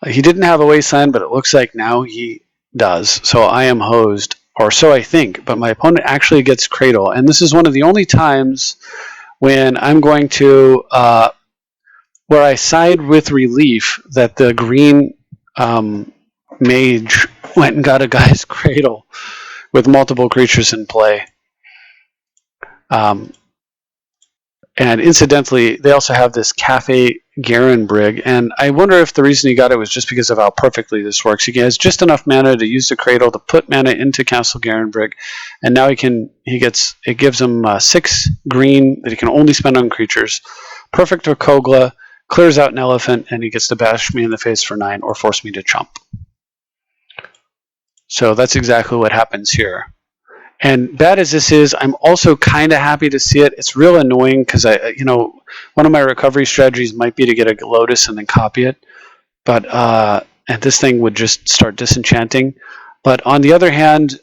he didn't have a Wasteland, but it looks like now he does. So I am hosed, or so I think, but my opponent actually gets Cradle. And this is one of the only times when I'm going to, where I side with relief that the green mage went and got a guy's Cradle with multiple creatures in play. And incidentally, they also have this Cafe Garen Brig, and I wonder if the reason he got it was just because of how perfectly this works. He has just enough mana to use the Cradle to put mana into Castle Garen Brig, and now it gives him 6 green that he can only spend on creatures. Perfect for Kogla, clears out an elephant, and he gets to bash me in the face for 9 or force me to chump. So that's exactly what happens here. And bad as this is, I'm also kind of happy to see it. It's real annoying because one of my recovery strategies might be to get a Lotus and then copy it, but and this thing would just start disenchanting. But on the other hand,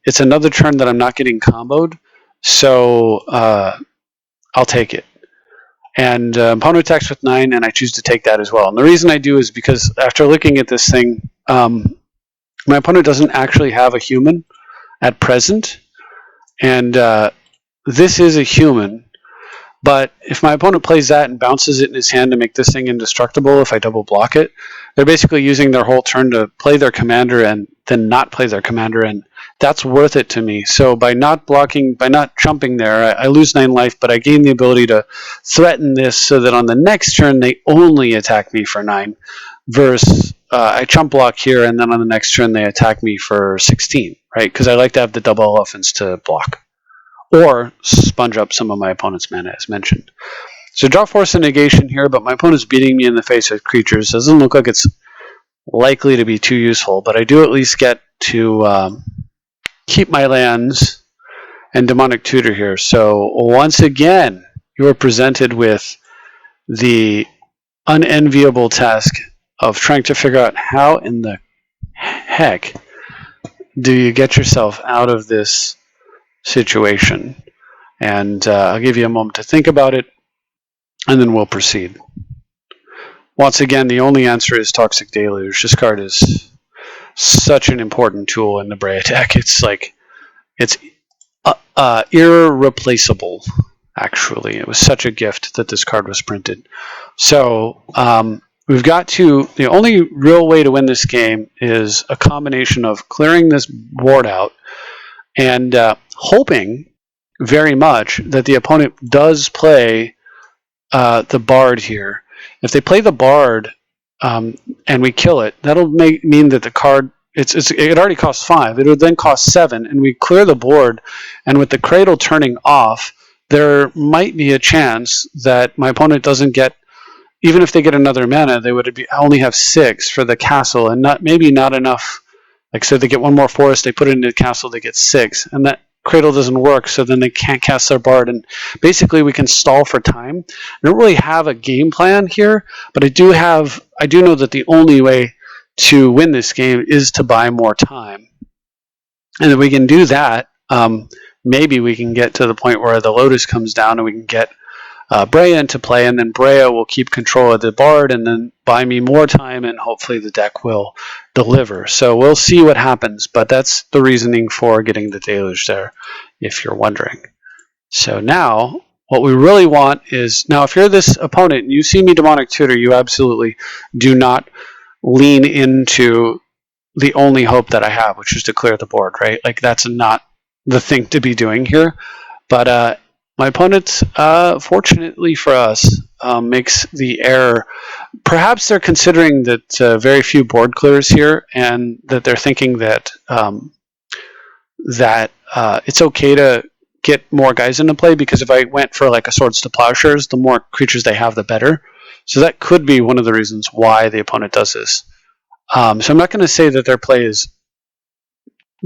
it's another turn that I'm not getting comboed, so I'll take it. And opponent attacks with 9, and I choose to take that as well. And the reason I do is because after looking at this thing, my opponent doesn't actually have a human at present, and this is a human. But if my opponent plays that and bounces it in his hand to make this thing indestructible, if I double block it, they're basically using their whole turn to play their commander and then not play their commander, and that's worth it to me. So by not blocking, by not chumping there, I lose 9 life, but I gain the ability to threaten this so that on the next turn they only attack me for 9, versus I chump block here, and then on the next turn they attack me for 16, right? Because I like to have the double elephants to block, or sponge up some of my opponent's mana, as mentioned. So draw force and negation here, but my opponent's beating me in the face with creatures. Doesn't look like it's likely to be too useful, but I do at least get to keep my lands and Demonic Tutor here. So once again, you are presented with the unenviable task of trying to figure out how in the heck do you get yourself out of this situation. And I'll give you a moment to think about it, and then we'll proceed. Once again, the only answer is Toxic Deluge. This card is such an important tool in the Breya deck. It's like, it's irreplaceable, actually. It was such a gift that this card was printed. So we've got to, the only real way to win this game is a combination of clearing this board out and hoping very much that the opponent does play the Bard here. If they play the Bard and we kill it, that'll mean that the card, it already costs 5. It would then cost 7, and we clear the board. And with the Cradle turning off, there might be a chance that my opponent doesn't get, even if they get another mana, they would only have 6 for the castle, and maybe not enough. Like, so they get one more forest, they put it into the castle, they get 6, and that Cradle doesn't work, so then they can't cast their Bard, and basically we can stall for time. I don't really have a game plan here, but I do know that the only way to win this game is to buy more time. And if we can do that, maybe we can get to the point where the Lotus comes down and we can get Breya into play, and then Breya will keep control of the Bard and then buy me more time, and hopefully the deck will deliver. So we'll see what happens, but that's the reasoning for getting the Deluge there, if you're wondering. So now, what we really want is, now if you're this opponent and you see me Demonic Tutor, you absolutely do not lean into the only hope that I have, which is to clear the board, right? Like, that's not the thing to be doing here. But my opponent, fortunately for us, makes the error. Perhaps they're considering that very few board clears here, and that they're thinking that it's okay to get more guys into play, because if I went for like a Swords to Plowshares, the more creatures they have, the better. So that could be one of the reasons why the opponent does this. So I'm not going to say that their play is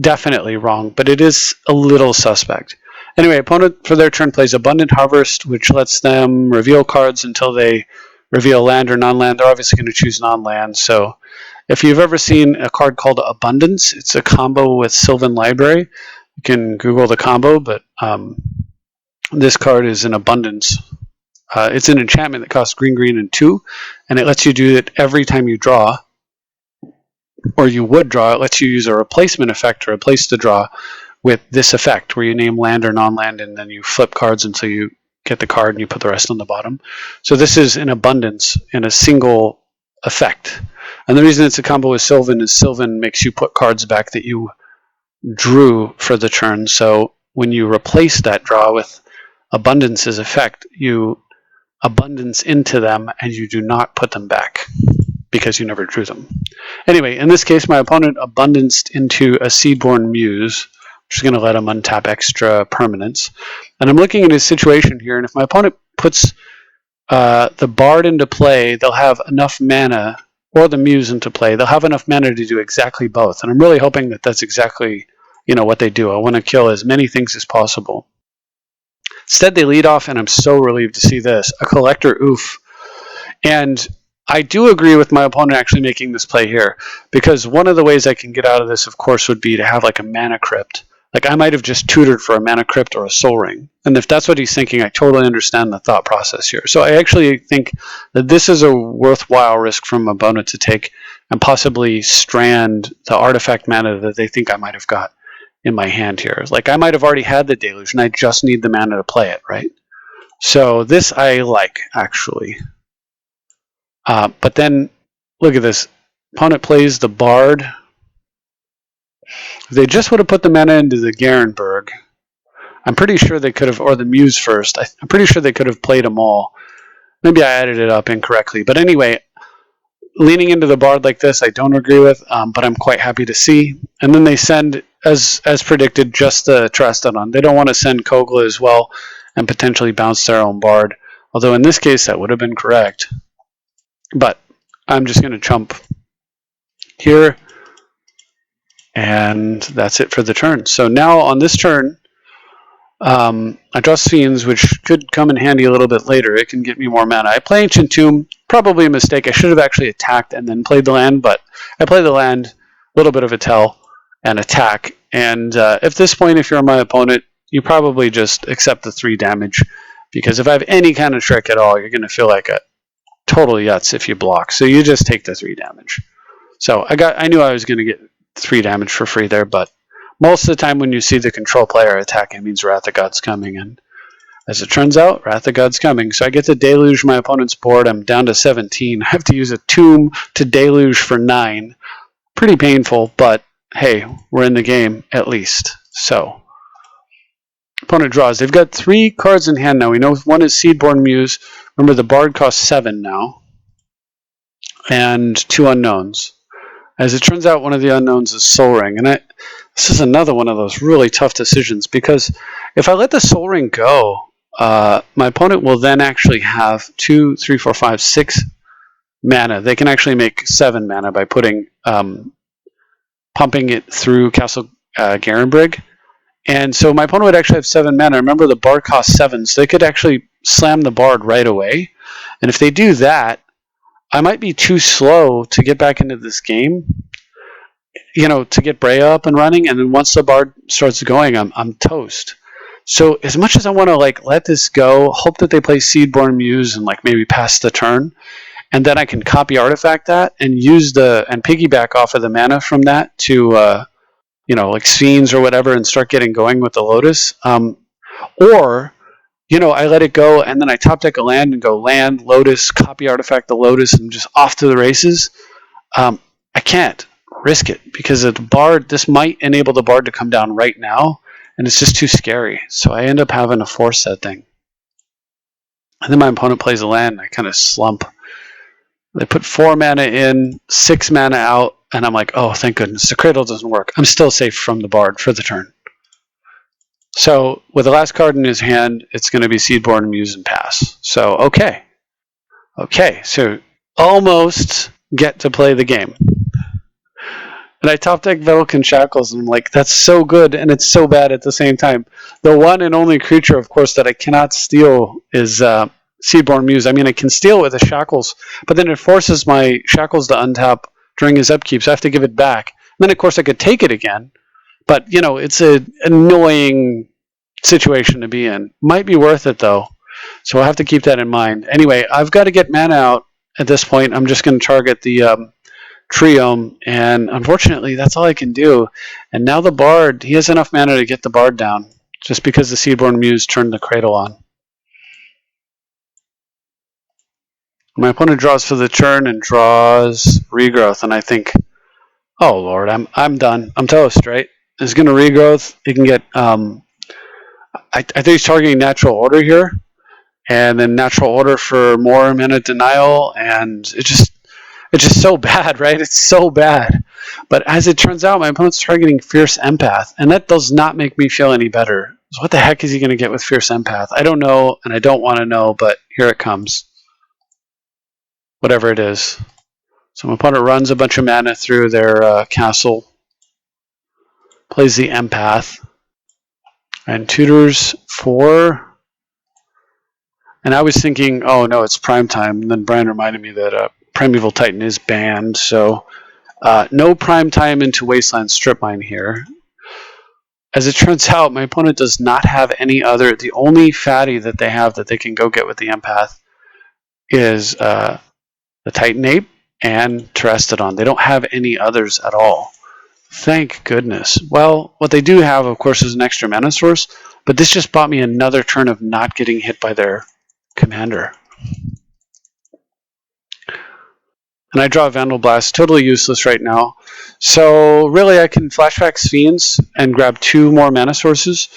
definitely wrong, but it is a little suspect. Anyway, opponent for their turn plays Abundant Harvest, which lets them reveal cards until they reveal land or non-land. They're obviously going to choose non-land. So if you've ever seen a card called Abundance, it's a combo with Sylvan Library. You can Google the combo, but this card is an Abundance. It's an enchantment that costs green, and 2, and it lets you do it every time you draw, or you would draw. It lets you use a replacement effect to replace the draw with this effect, where you name land or non-land, and then you flip cards until you get the card and you put the rest on the bottom. So this is an Abundance in a single effect. And the reason it's a combo with Sylvan is Sylvan makes you put cards back that you drew for the turn. So when you replace that draw with Abundance's effect, you Abundance into them and you do not put them back, because you never drew them. Anyway, in this case, my opponent Abundanced into a Seedborn Muse, which is going to let him untap extra permanents. And I'm looking at his situation here, and if my opponent puts the Bard into play, they'll have enough mana or the Muse into play, they'll have enough mana to do exactly both. And I'm really hoping that that's exactly, what they do. I want to kill as many things as possible. Instead, they lead off, and I'm so relieved to see this. A Collector Oof. And I do agree with my opponent actually making this play here, because one of the ways I can get out of this, of course, would be to have like a Mana Crypt. Like, I might have just tutored for a Mana Crypt or a Soul Ring. And if that's what he's thinking, I totally understand the thought process here. So I actually think that this is a worthwhile risk from my opponent to take and possibly strand the artifact mana that they think I might have got in my hand here. Like, I might have already had the Deluge, and I just need the mana to play it, right? So this I like, actually. But then, look at this. Opponent plays the Bard. If they just would have put the mana into the Garenberg, I'm pretty sure they could have, or the Muse first. I'm pretty sure they could have played them all. Maybe I added it up incorrectly. But anyway, leaning into the Bard like this, I don't agree with, but I'm quite happy to see. And then they send, as predicted, just the Trestodon. They don't want to send Kogla as well and potentially bounce their own Bard. Although in this case, that would have been correct. But I'm just going to chump here. And that's it for the turn. So now on this turn, I draw Fiends, which could come in handy a little bit later. It can get me more mana. I play Ancient Tomb, probably a mistake. I should have actually attacked and then played the land, but I play the land, a little bit of a tell, and attack. And at this point, if you're my opponent, you probably just accept the 3 damage, because if I have any kind of trick at all, you're going to feel like a total yutz if you block. So you just take the 3 damage. So I knew I was going to get 3 damage for free there, but most of the time when you see the control player attack, it means Wrath of God's coming. And as it turns out, Wrath of God's coming. So I get to deluge my opponent's board. I'm down to 17. I have to use a Tomb to deluge for 9. Pretty painful, but hey, we're in the game at least. So opponent draws. They've got 3 cards in hand now. We know one is Seedborn Muse. Remember, the Bard costs 7 now. And 2 unknowns. As it turns out, one of the unknowns is Soul Ring. And this is another one of those really tough decisions, because if I let the Soul Ring go, my opponent will then actually have 2, 3, 4, 5, 6 mana. They can actually make 7 mana by putting pumping it through Castle Garenbrig. And so my opponent would actually have 7 mana. Remember, the Bard costs 7, so they could actually slam the Bard right away. And if they do that, I might be too slow to get back into this game, to get Breya up and running, and then once the Bard starts going, I'm toast. So as much as I want to let this go, hope that they play Seedborn Muse and maybe pass the turn, and then I can copy artifact that and use and piggyback off of the mana from that to Fiends or whatever, and start getting going with the Lotus. Or I let it go, and then I top deck a land and go land, Lotus, copy artifact the Lotus, and just off to the races. I can't risk it, because the Bard, this might enable the Bard to come down right now, and it's just too scary. So I end up having to force that thing. And then my opponent plays a land, and I kind of slump. They put 4 mana in, 6 mana out, and I'm like, oh, thank goodness. The Cradle doesn't work. I'm still safe from the Bard for the turn. So with the last card in his hand, it's going to be Seedborn Muse and pass. So, okay. So almost get to play the game. And I top deck Vedalken Shackles, and I'm like, that's so good, and it's so bad at the same time. The one and only creature, of course, that I cannot steal is Seedborn Muse. I mean, I can steal it with the Shackles, but then it forces my Shackles to untap during his upkeep, so I have to give it back. And then, of course, I could take it again. But, it's an annoying situation to be in. Might be worth it, though. So I'll have to keep that in mind. Anyway, I've got to get mana out at this point. I'm just going to target the Triome, and unfortunately, that's all I can do. And now the Bard, he has enough mana to get the Bard down, just because the Seedborn Muse turned the Cradle on. My opponent draws for the turn and draws Regrowth, and I think, oh Lord, I'm done. I'm toast, right? It's going to Regrowth. He can get, I think he's targeting Natural Order here, and then Natural Order for more mana denial, and it's just so bad, right? It's so bad. But as it turns out, my opponent's targeting Fierce Empath, and that does not make me feel any better. So what the heck is he going to get with Fierce Empath? I don't know, and I don't want to know, but here it comes. Whatever it is. So my opponent runs a bunch of mana through their castle, plays the empath, and tutors for... And I was thinking, oh no, it's prime time. And then Brian reminded me that Primeval Titan is banned, so no prime time into Wasteland Strip Mine here. As it turns out, my opponent does not have any other... The only fatty that they have that they can go get with the empath is the Titan Ape and Terrestodon. They don't have any others at all. Thank goodness. Well, what they do have, of course, is an extra mana source, but this just bought me another turn of not getting hit by their commander. And I draw Vandal Blast, totally useless right now. So really I can flashback Fiends and grab 2 more mana sources,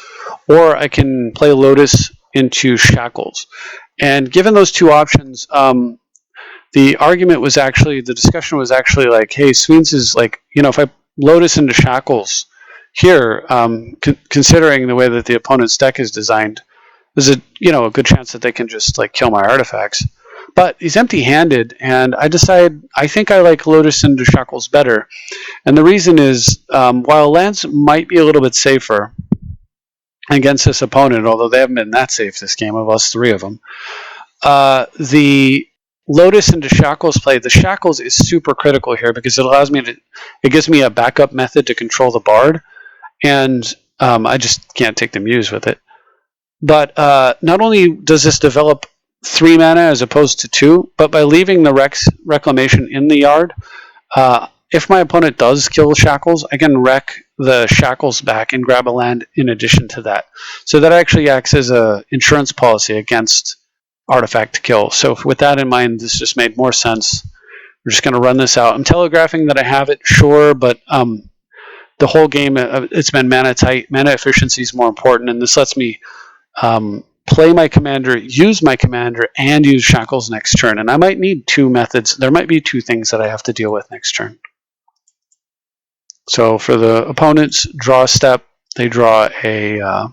or I can play Lotus into Shackles. And given those 2 options, the argument was actually, the discussion was actually like, hey, Fiends is like, you know, if I Lotus into Shackles here, considering the way that the opponent's deck is designed, there's a good chance that they can just like kill my artifacts. But he's empty-handed, and I decide I think I like Lotus into Shackles better. And the reason is, while lands might be a little bit safer against this opponent, although they haven't been that safe this game, of us 3 of them, the Lotus into Shackles play, the Shackles is super critical here because it allows me to, it gives me a backup method to control the Bard, and I just can't take the Muse with it. But not only does this develop 3 mana as opposed to 2, but by leaving the Reclamation in the yard, if my opponent does kill Shackles, I can wreck the Shackles back and grab a land in addition to that. So that actually acts as an insurance policy against artifact kill. So with that in mind, this just made more sense. We're just going to run this out. I'm telegraphing that I have it, sure, but the whole game, it's been mana tight. Mana efficiency is more important, and this lets me play my commander, use my commander, and use Shackles next turn. And I might need 2 methods. There might be 2 things that I have to deal with next turn. So for the opponent's draw step, they draw a...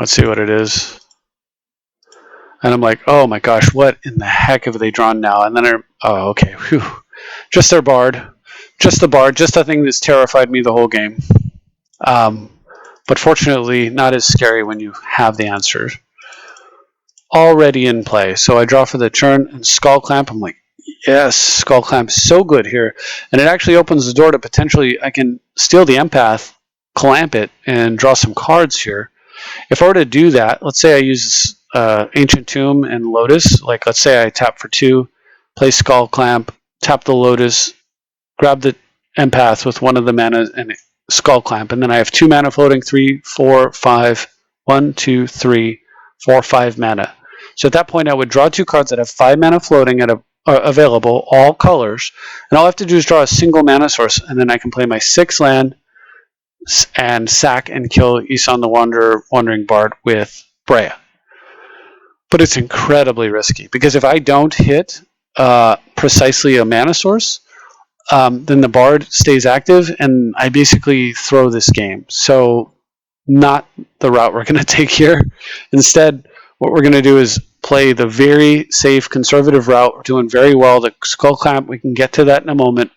let's see what it is. And I'm like, oh my gosh, what in the heck have they drawn now? And then oh, okay, whew. Just their Bard. Just the Bard, just the thing that's terrified me the whole game. But fortunately, not as scary when you have the answers already in play. So I draw for the turn, and Skull Clamp, I'm like, yes, Skull Clamp, so good here. And it actually opens the door to potentially, I can steal the Empath, clamp it, and draw some cards here. If I were to do that, let's say I use Ancient Tomb and Lotus, like let's say I tap for 2, play Skull Clamp, tap the Lotus, grab the Empath with 1 of the mana, and Skull Clamp, and then I have 2 mana floating, 3, 4, 5, 1, 2, 3, 4, 5 mana. So at that point, I would draw 2 cards that have 5 mana floating at available, all colors, and all I have to do is draw a single mana source, and then I can play my 6 land and sack and kill Isan the Wandering Bard with Breya. But it's incredibly risky, because if I don't hit precisely a mana source, then the Bard stays active, and I basically throw this game. So not the route we're going to take here. Instead, what we're going to do is play the very safe, conservative route. We're doing very well. The Skull Clamp, we can get to that in a moment.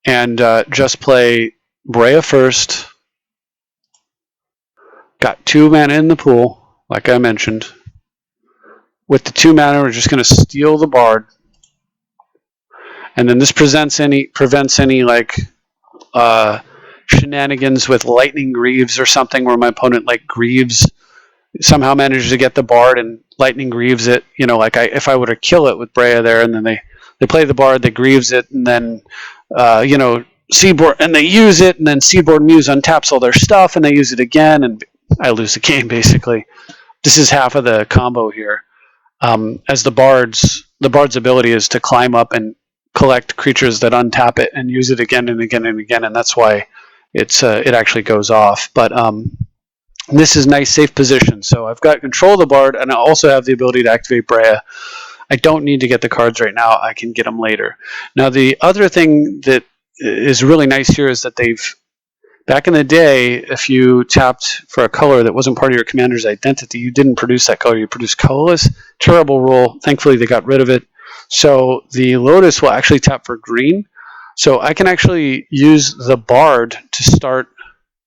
And just play Breya first. Got 2 mana in the pool, like I mentioned. With the 2 mana, we're just going to steal the Bard. And then this prevents any like shenanigans with Lightning Greaves or something where my opponent like Greaves somehow manages to get the Bard and Lightning Greaves it. You know, like if I were to kill it with Breya there, and then they play the Bard, they Greaves it, and then Seedborn, and they use it, and then Seedborn Muse untaps all their stuff, and they use it again, and I lose the game basically. This is half of the combo here. As the Bard's ability is to climb up and collect creatures that untap it and use it again and again and again, and that's why it actually goes off. But this is nice, safe position. So I've got control of the Bard, and I also have the ability to activate Breya. I don't need to get the cards right now. I can get them later. Now, the other thing that is really nice here is that they've Back in the day, if you tapped for a color that wasn't part of your commander's identity, you didn't produce that color, you produced colorless. Terrible rule. Thankfully, they got rid of it. So the Lotus will actually tap for green. So I can actually use the Bard to start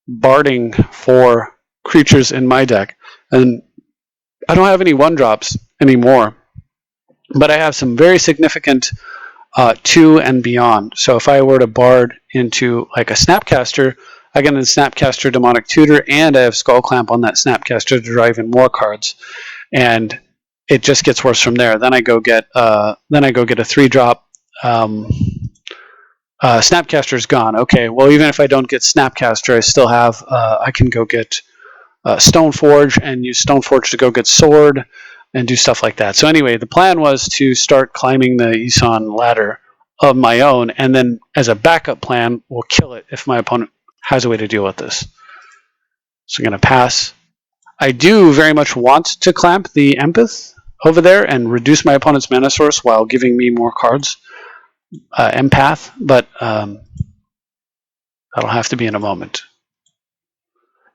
barding for creatures in my deck. And I don't have any 1-drops anymore, but I have some very significant 2 and beyond. So if I were to bard into like a Snapcaster, I get a Snapcaster Demonic Tutor, and I have Skull Clamp on that Snapcaster to draw even more cards, and it just gets worse from there. Then I go get a 3-drop. Snapcaster's gone. Okay, well, even if I don't get Snapcaster, I still have I can go get Stoneforge and use Stoneforge to go get Sword and do stuff like that. So anyway, the plan was to start climbing the Isan ladder of my own, and then as a backup plan, we'll kill it if my opponent has a way to deal with this. So I'm going to pass. I do very much want to clamp the Empath over there and reduce my opponent's mana source while giving me more cards. Empath, but that'll have to be in a moment.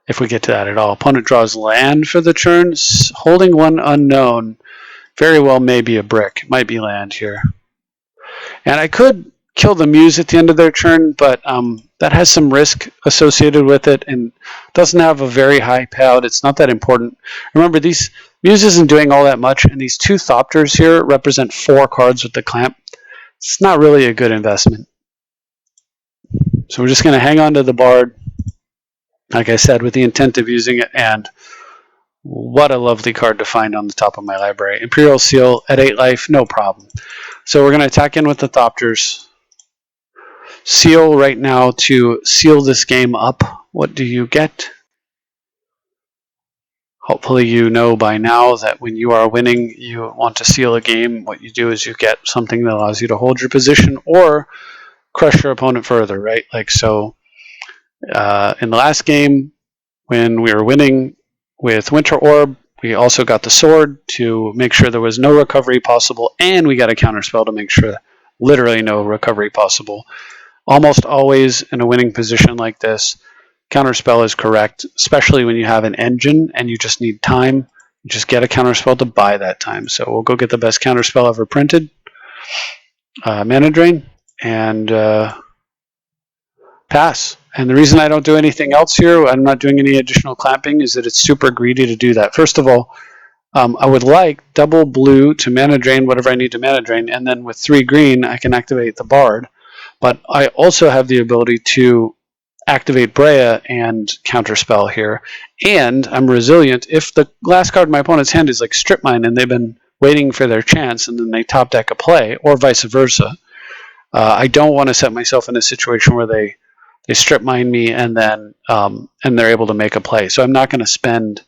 If we get to that at all. Opponent draws land for the turn, holding 1 unknown. Very well may be a brick. Might be land here. And I could kill the Muse at the end of their turn, but that has some risk associated with it and doesn't have a very high payout. It's not that important. Remember, these Muse isn't doing all that much, and these 2 Thopters here represent 4 cards with the clamp. It's not really a good investment. So we're just going to hang on to the Bard, like I said, with the intent of using it, and what a lovely card to find on the top of my library. Imperial Seal at 8 life, no problem. So we're going to attack in with the Thopters. Seal right now to seal this game up. What do you get? Hopefully you know by now that when you are winning, you want to seal a game. What you do is you get something that allows you to hold your position or crush your opponent further, right? Like so in the last game, when we were winning with Winter Orb, we also got the Sword to make sure there was no recovery possible, and we got a counterspell to make sure literally no recovery possible. Almost always in a winning position like this, counterspell is correct, especially when you have an engine and you just need time. You just get a counterspell to buy that time. So we'll go get the best counterspell ever printed, Mana Drain, and pass. And the reason I don't do anything else here, I'm not doing any additional clamping, is that it's super greedy to do that. First of all, I would like double blue to mana drain whatever I need to mana drain, and then with 3 green, I can activate the Bard. But I also have the ability to activate Breya and counterspell here. And I'm resilient. If the last card in my opponent's hand is like Strip Mine and they've been waiting for their chance and then they top deck a play, or vice versa, I don't want to set myself in a situation where they strip mine me and then and they're able to make a play. So I'm not going to spend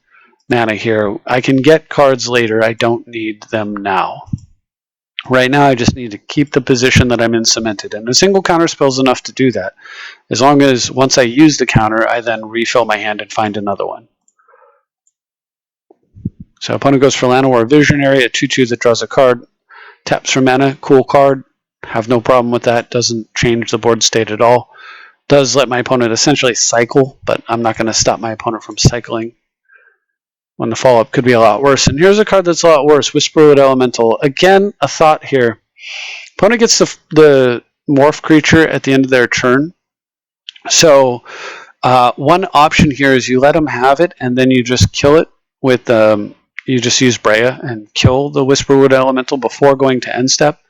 mana here. I can get cards later. I don't need them now. Right now, I just need to keep the position that I'm in cemented, and a single counter spell is enough to do that. As long as once I use the counter, I then refill my hand and find another one. So opponent goes for Llanowar Visionary, a 2/2 that draws a card, taps for mana, cool card. Have no problem with that. Doesn't change the board state at all. Does let my opponent essentially cycle, but I'm not going to stop my opponent from cycling when the follow-up could be a lot worse. And here's a card that's a lot worse, Whisperwood Elemental. Again, a thought here. Opponent gets the morph creature at the end of their turn. So one option here is you let them have it, and then you just kill it with, you just use Breya and kill the Whisperwood Elemental before going to end step.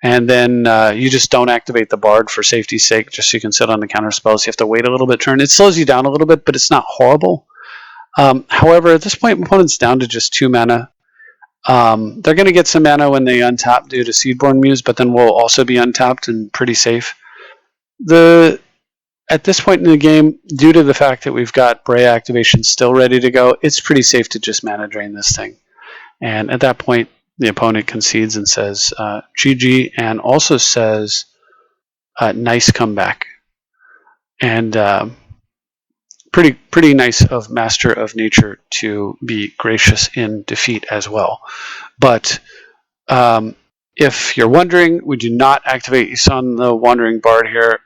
And then you just don't activate the Bard for safety's sake, just so you can sit on the counter spells. You have to wait a little bit turn. It slows you down a little bit, but it's not horrible. However, at this point, my opponent's down to just 2 mana. They're going to get some mana when they untap due to Seedborn Muse, but then we'll also be untapped and pretty safe. At this point in the game, due to the fact that we've got Breya activation still ready to go, it's pretty safe to just mana drain this thing. And at that point, the opponent concedes and says GG, and also says nice comeback. And pretty nice of Master of Nature to be gracious in defeat as well. But if you're wondering, we do not activate Isan the Wandering Bard here.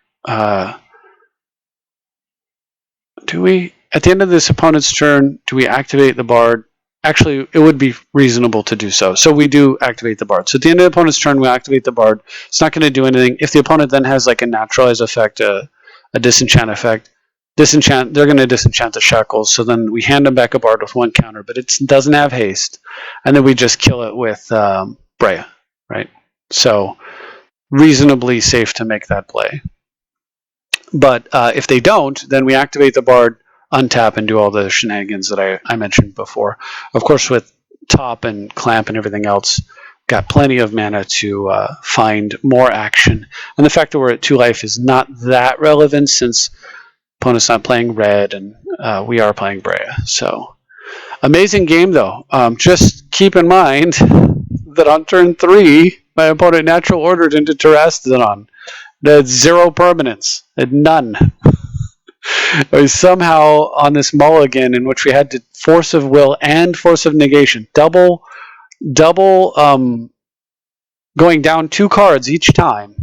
Do we, at the end of this opponent's turn, do we activate the bard? Actually, it would be reasonable to do so. So we do activate the bard. So at the end of the opponent's turn, we activate the bard. It's not going to do anything. If the opponent then has like a naturalize effect, a disenchant effect, they're going to disenchant the shackles. So then we hand them back a bard with 1 counter, but it doesn't have haste. And then we just kill it with Breya, right? So reasonably safe to make that play. But if they don't, then we activate the bard, untap, and do all the shenanigans that I mentioned before. Of course, with top and clamp and everything else, got plenty of mana to find more action. And the fact that we're at 2 life is not that relevant since opponent's not playing red and we are playing Breya. So amazing game though. Just keep in mind that on turn 3, my opponent natural ordered into Terastodon. It had 0 permanence. It had none. It was somehow on this mulligan in which we had to force of will and force of negation. Double going down 2 cards each time.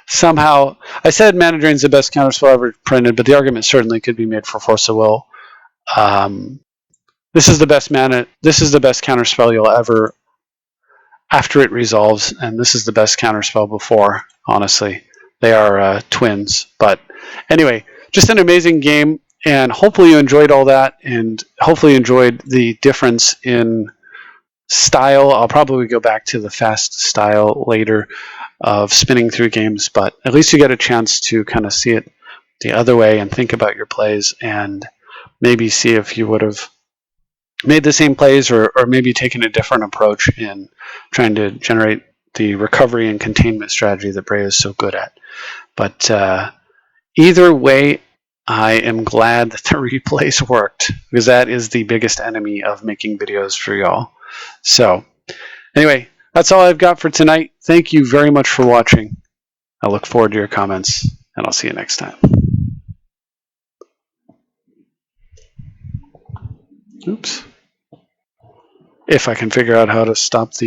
Somehow, I said Mana Drain's the best counterspell ever printed, but the argument certainly could be made for force of will. This is the best mana. This is the best counterspell you'll ever, after it resolves, and this is the best counterspell before. Honestly, they are twins. But anyway, just an amazing game, and hopefully you enjoyed all that, and hopefully you enjoyed the difference in style. I'll probably go back to the fast style later of spinning through games, but at least you get a chance to kind of see it the other way and think about your plays and maybe see if you would have made the same plays or maybe taken a different approach in trying to generate the recovery and containment strategy that Breya is so good at. But either way, I am glad that the replays worked, because that is the biggest enemy of making videos for y'all. So anyway, that's all I've got for tonight. Thank you very much for watching. I look forward to your comments, and I'll see you next time. Oops. If I can figure out how to stop the